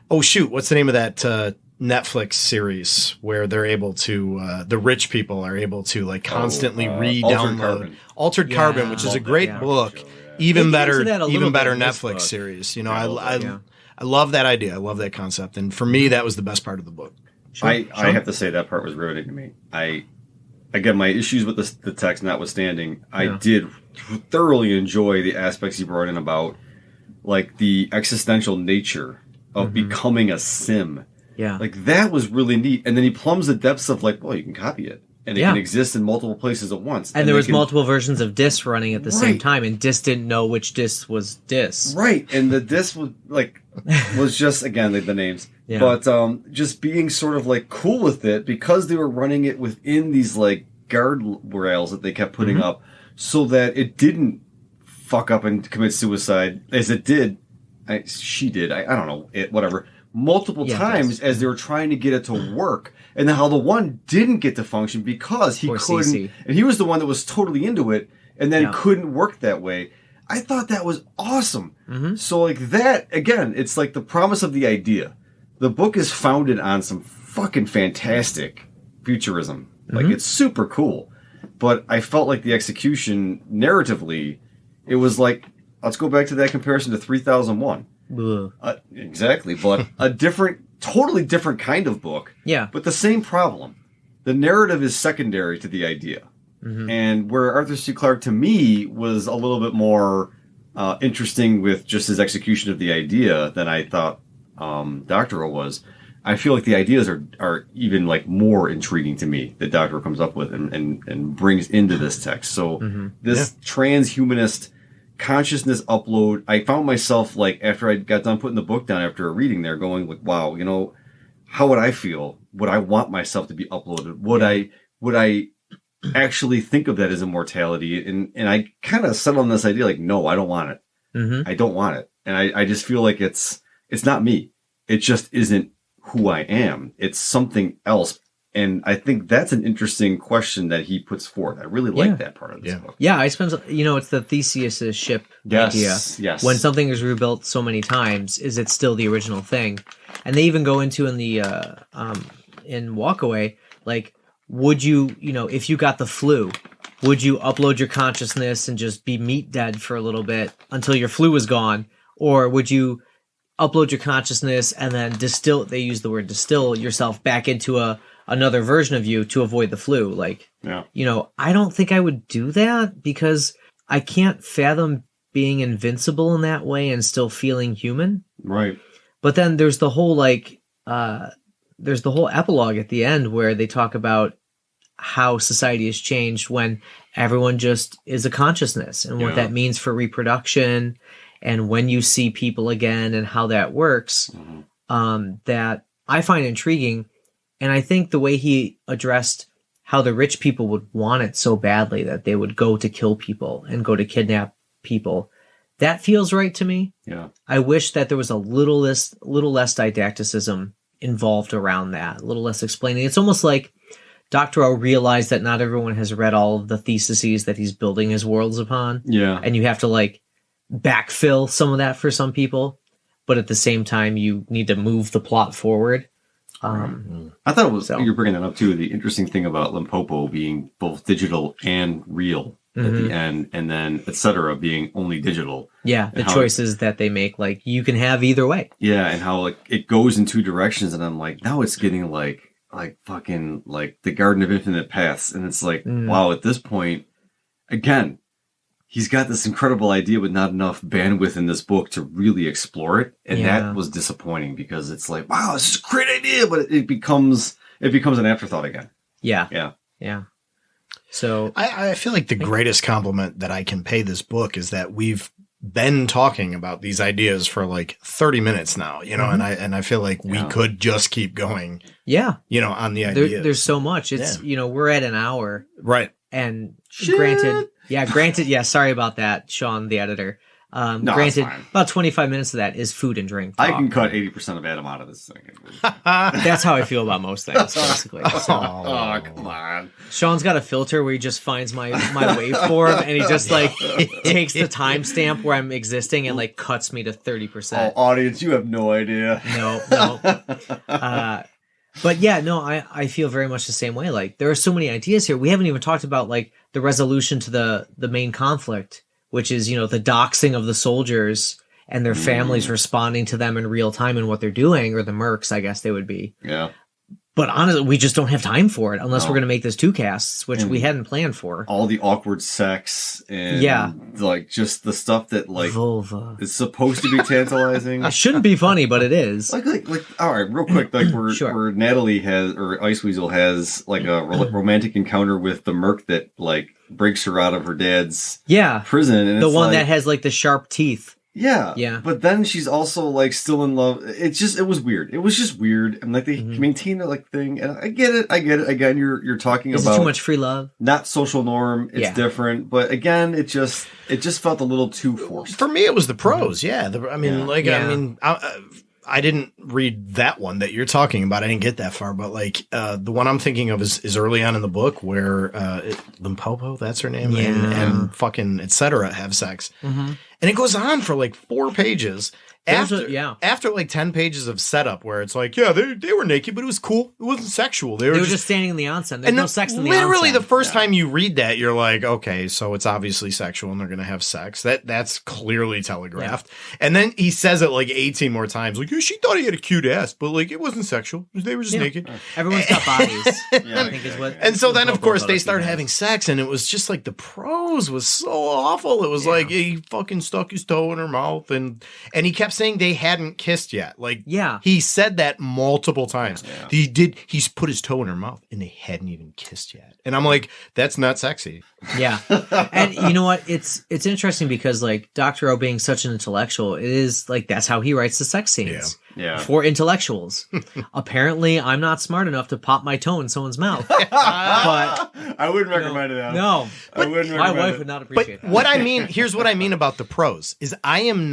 what's the name of that, Netflix series where they're able to, the rich people are able to like constantly re-download Altered Carbon, which is a great book. Show, Even better Netflix series. You know, I love that idea. I love that concept. And for me, that was the best part of the book. I have to say that part was riveting to me. Again, my issues with the text notwithstanding, I did thoroughly enjoy the aspects he brought in about like the existential nature of becoming a sim. Yeah. Like that was really neat. And then he plumbs the depths of like, well, you can copy it. And it can exist in multiple places at once. And there was multiple versions of Dis running at the same time, and Dis didn't know which Dis was Dis. Right. And the Dis was just, again, the names. Yeah. But just being sort of like cool with it because they were running it within these like guardrails that they kept putting up so that it didn't fuck up and commit suicide as it did. She did. I don't know. Whatever. Multiple times as they were trying to get it to work. And then how the one didn't get to function because he couldn't. CC. And he was the one that was totally into it and then couldn't work that way. I thought that was awesome. So like that, again, it's like the promise of the idea. The book is founded on some fucking fantastic futurism. Like it's super cool. But I felt like the execution narratively, it was like, let's go back to that comparison to 3001. Exactly. But a totally different kind of book. Yeah. But the same problem. The narrative is secondary to the idea. And where Arthur C. Clarke, to me, was a little bit more interesting with just his execution of the idea than I thought Doctorow was. I feel like the ideas are even like more intriguing to me that Doctorow comes up with and brings into this text. So this transhumanist consciousness upload, I found myself like after I got done putting the book down after a reading there going like, wow, you know, how would I feel? Would I want myself to be uploaded? Would I actually think of that as immortality? And I kind of settled on this idea like, no, I don't want it. I don't want it. And I just feel like it's not me. It just isn't who I am. It's something else. And I think that's an interesting question that he puts forth. I really like that part of this book. Yeah, I spent, it's the Theseus' ship idea. Yes. When something is rebuilt so many times, is it still the original thing? And they even go into in the in Walkaway, like, would you, if you got the flu, would you upload your consciousness and just be meat dead for a little bit until your flu was gone? Or would you upload your consciousness and then they use the word distill yourself back into another version of you to avoid the flu? Like, I don't think I would do that because I can't fathom being invincible in that way and still feeling human. Right. But then there's the whole there's the whole epilogue at the end where they talk about how society has changed when everyone just is a consciousness and what that means for reproduction and when you see people again and how that works, that I find intriguing. And I think the way he addressed how the rich people would want it so badly that they would go to kill people and go to kidnap people, that feels right to me. Yeah. I wish that there was a little less didacticism involved around that, a little less explaining. It's almost like Doctorow realized that not everyone has read all of the theses that he's building his worlds upon. Yeah. And you have to like backfill some of that for some people, but at the same time you need to move the plot forward. I thought it was, you're bringing that up too, the interesting thing about Limpopo being both digital and real at the end, and then etc. being only digital. Yeah, the choices that they make, like you can have either way. Yeah, and how like it goes in two directions, and I'm like, now it's getting like fucking like the Garden of Infinite Paths, and it's like, wow, at this point, again, he's got this incredible idea, but not enough bandwidth in this book to really explore it. And that was disappointing because it's like, wow, this is a great idea, but it becomes an afterthought again. Yeah. So I feel like the greatest compliment that I can pay this book is that we've been talking about these ideas for like 30 minutes now, you know, and I feel like we could just keep going. Yeah. You know, on the ideas. There's so much. It's, you know, we're at an hour. Right. And granted, sorry about that, Sean, the editor. Granted, about 25 minutes of that is food and drink talk. I can cut 80% of Adam out of this thing. That's how I feel about most things, basically. So, oh, come on. Sean's got a filter where he just finds my waveform and he just like takes the timestamp where I'm existing and like cuts me to 30%. Oh, audience, you have no idea. No. But yeah, no, I feel very much the same way. Like there are so many ideas here. We haven't even talked about like the resolution to the main conflict, which is, you know, the doxing of the soldiers and their families responding to them in real time and what they're doing, or the mercs, I guess they would be. Yeah. But honestly, we just don't have time for it unless we're going to make this 2 casts, which we hadn't planned for. All the awkward sex and like just the stuff that like vulva is supposed to be tantalizing. It shouldn't be funny, but it is. Like all right, real quick, like where Natalie has, or Ice Weasel has like a romantic encounter with the merc that like breaks her out of her dad's prison. And the one that has like the sharp teeth. Yeah. But then she's also like still in love. It was weird. It was just weird. And like they maintain that like thing. And I get it. Again, you're talking about. Is it too much free love? Not social norm. It's different. But again, it just felt a little too forced. For me, it was the prose. I didn't read that one that you're talking about. I didn't get that far, but like the one I'm thinking of is early on in the book where Limpopo, that's her name, and fucking etc. have sex, and it goes on for like 4 pages. After like 10 pages of setup where it's like, they were naked, but it was cool. It wasn't sexual. They were just standing in the onsen. There's no sex in the onsen. Literally the first time you read that, you're like, okay, so it's obviously sexual and they're going to have sex. That's clearly telegraphed. Yeah. And then he says it like 18 more times. Like, she thought he had a cute ass, but like it wasn't sexual. They were just naked. Everyone's got bodies. I think is what. And so then, of course, they started having sex, and it was just like the prose was so awful. It was like he fucking stuck his toe in her mouth, and he kept saying they hadn't kissed yet. Like, he said that multiple times. Yeah. He's put his toe in her mouth, and they hadn't even kissed yet. And I'm like, that's not sexy. Yeah. And you know what? It's interesting because like Doctorow being such an intellectual, it is like that's how he writes the sex scenes. Yeah. For intellectuals. Apparently, I'm not smart enough to pop my toe in someone's mouth. But I wouldn't recommend it. No. I wouldn't recommend my wife would not appreciate that. What I mean, here's what I mean about the prose is I'm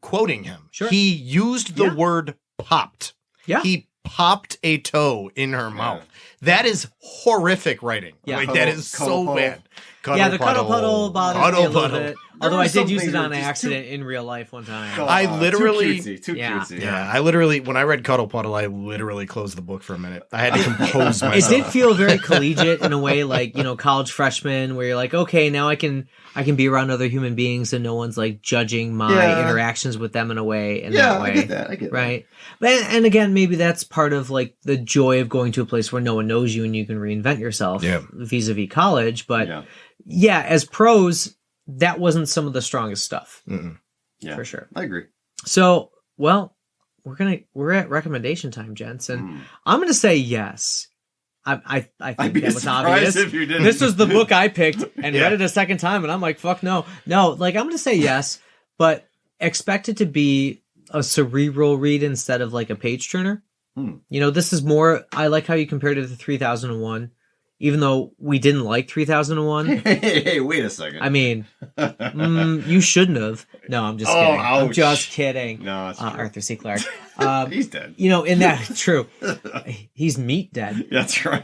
quoting him. Sure. He used the word popped. Yeah. He popped a toe in her mouth. That is horrific writing. Yeah. Like, that is so bad. The cuddle puddle bothers me a little bit. Although I did use it on accident in real life one time. I literally... Too cutesy. Yeah, I literally... When I read Cuddle Puddle, I literally closed the book for a minute. I had to compose myself. It did feel very collegiate in a way, like, you know, college freshman, where you're like, okay, now I can be around other human beings and no one's, like, judging my interactions with them in a way. That way. I get that. Right? And again, maybe that's part of, like, the joy of going to a place where no one knows you and you can reinvent yourself vis-a-vis college. But, as prose... that wasn't some of the strongest stuff. Yeah, for sure. I agree. So, well, we're at recommendation time, gents, and I'm gonna say yes. I think that was obvious. If you didn't. This was the book I picked and read it a second time, and I'm like, fuck no. Like I'm gonna say yes, but expect it to be a cerebral read instead of like a page turner. You know, this is more. I like how you compared it to 3001. Even though we didn't like 3001. Hey, wait a second. I mean, you shouldn't have. No, I'm just kidding. Ouch. I'm just kidding. No, it's true. Arthur C. Clarke. He's dead. You know, in that, true. He's meat dead. That's right.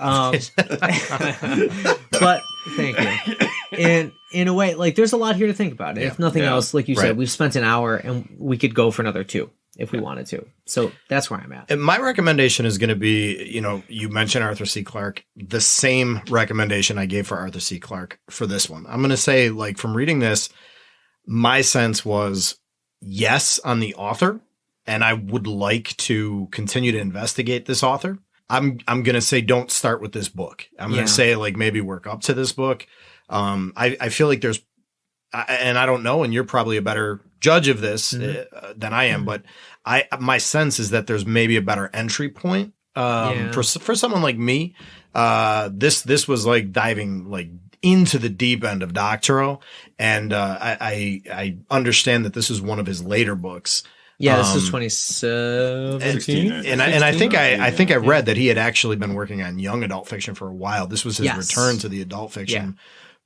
But, thank you. And in a way, like, there's a lot here to think about. If nothing else, like you said, we've spent an hour and we could go for another 2. If we wanted to. So that's where I'm at. And my recommendation is going to be, you know, you mentioned Arthur C. Clarke, the same recommendation I gave for Arthur C. Clarke for this one. I'm going to say, like, from reading this, my sense was yes on the author, and I would like to continue to investigate this author. I'm going to say don't start with this book. I'm going to say, like, maybe work up to this book. I feel like there's, and I don't know, and you're probably a better judge of this than I am, but my sense is that there's maybe a better entry point for someone like me. This was like diving like into the deep end of Doctorow, and I understand that this is one of his later books. Yeah, this is 2017, and I think I read that he had actually been working on young adult fiction for a while. This was his return to the adult fiction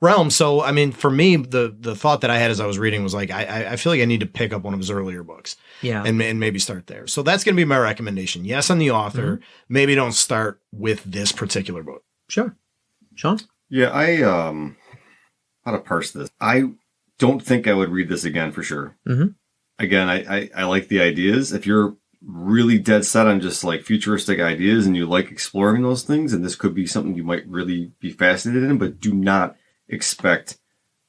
realm. So, I mean, for me, the thought that I had as I was reading was like, I feel like I need to pick up one of his earlier books, and maybe start there. So that's going to be my recommendation. Yes, on the author. Maybe don't start with this particular book. Sure, Sean. Yeah, how to parse this? I don't think I would read this again for sure. Again, I like the ideas. If you're really dead set on just like futuristic ideas and you like exploring those things, and this could be something you might really be fascinated in, but do not expect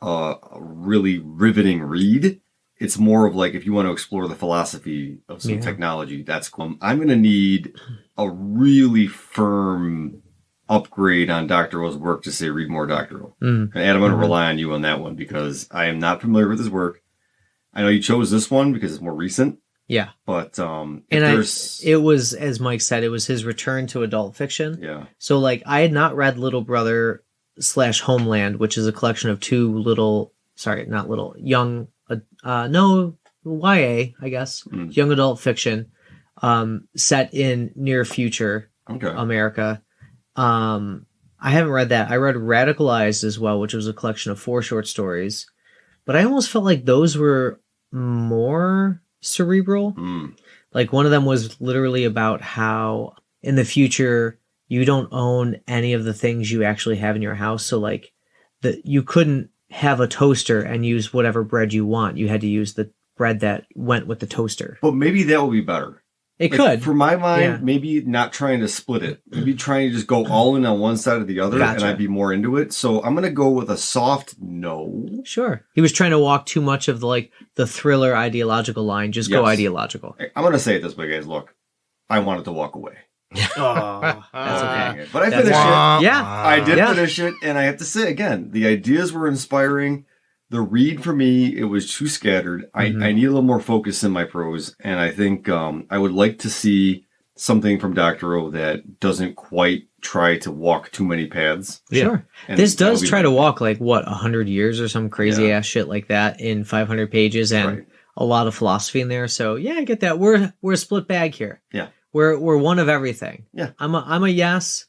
a really riveting read. It's more of like if you want to explore the philosophy of some technology, that's cool. I'm going to need a really firm upgrade on Doctorow's work to say read more Doctorow. And Adam, I'm going to rely on you on that one because I am not familiar with his work. I know you chose this one because it's more recent. Yeah. But it was, as Mike said, it was his return to adult fiction. Yeah. So like I had not read Little Brother / Homeland, which is a collection of young YA, I guess, young adult fiction, set in near future America. I haven't read that. I read Radicalized as well, which was a collection of 4 short stories, but I almost felt like those were more cerebral. Like one of them was literally about how in the future you don't own any of the things you actually have in your house. So like you couldn't have a toaster and use whatever bread you want. You had to use the bread that went with the toaster. But maybe that would be better. It could. For my mind, maybe not trying to split it. Maybe trying to just go all in on one side or the other, and I'd be more into it. So I'm going to go with a soft no. Sure. He was trying to walk too much of the thriller ideological line. Just go ideological. I'm going to say it this way, guys. Look, I wanted to walk away. Oh, that's okay. But I finished it. Yeah. I did finish it, and I have to say, again, the ideas were inspiring. The read for me, it was too scattered. I need a little more focus in my prose, and I think I would like to see something from Doctorow that doesn't quite try to walk too many paths. Sure. And this does try to walk 100 years or some crazy ass shit like that in 500 pages and a lot of philosophy in there. So yeah, I get that. We're a split bag here. Yeah. We're one of everything. Yeah. I'm a yes.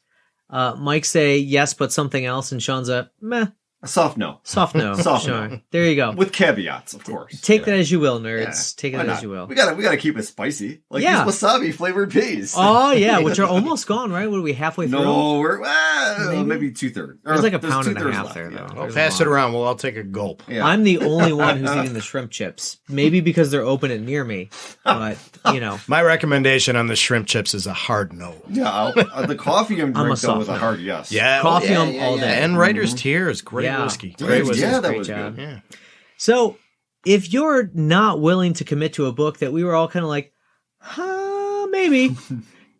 Mike say yes, but something else, and Sean's a meh. A soft no. Soft no. Soft sure. no. There you go. With caveats, of course. Take that as you will, nerds. Take it as you will. We gotta keep it spicy. Like these wasabi flavored peas. Oh yeah, which are almost gone, right? What are we halfway through? No, we're maybe 2/3. There's like a pound and a half there, though. Well, pass it around. Well, I'll take a gulp. Yeah. I'm the only one who's eating the shrimp chips. Maybe because they're open and near me, but My recommendation on the shrimp chips is a hard no. Yeah, the coffee I'm drinking with a hard yes. Yeah, coffee all day. And Writer's Tears, great whiskey. Great whiskey. Yeah, that great was job. good. Yeah. So, if you're not willing to commit to a book that we were all kind of like, maybe,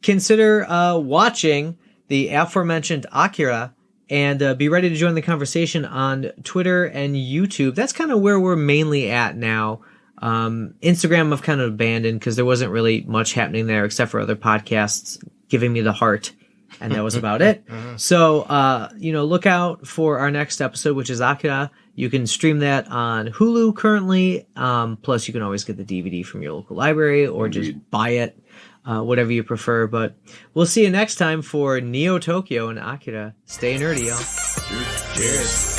consider watching the aforementioned Akira and be ready to join the conversation on Twitter and YouTube. That's kind of where we're mainly at now. Instagram I've kind of abandoned because there wasn't really much happening there except for other podcasts giving me the heart. And that was about it. So, look out for our next episode, which is Akira. You can stream that on Hulu currently. Plus, you can always get the DVD from your local library or just buy it, whatever you prefer. But we'll see you next time for Neo Tokyo and Akira. Stay nerdy, y'all. Cheers.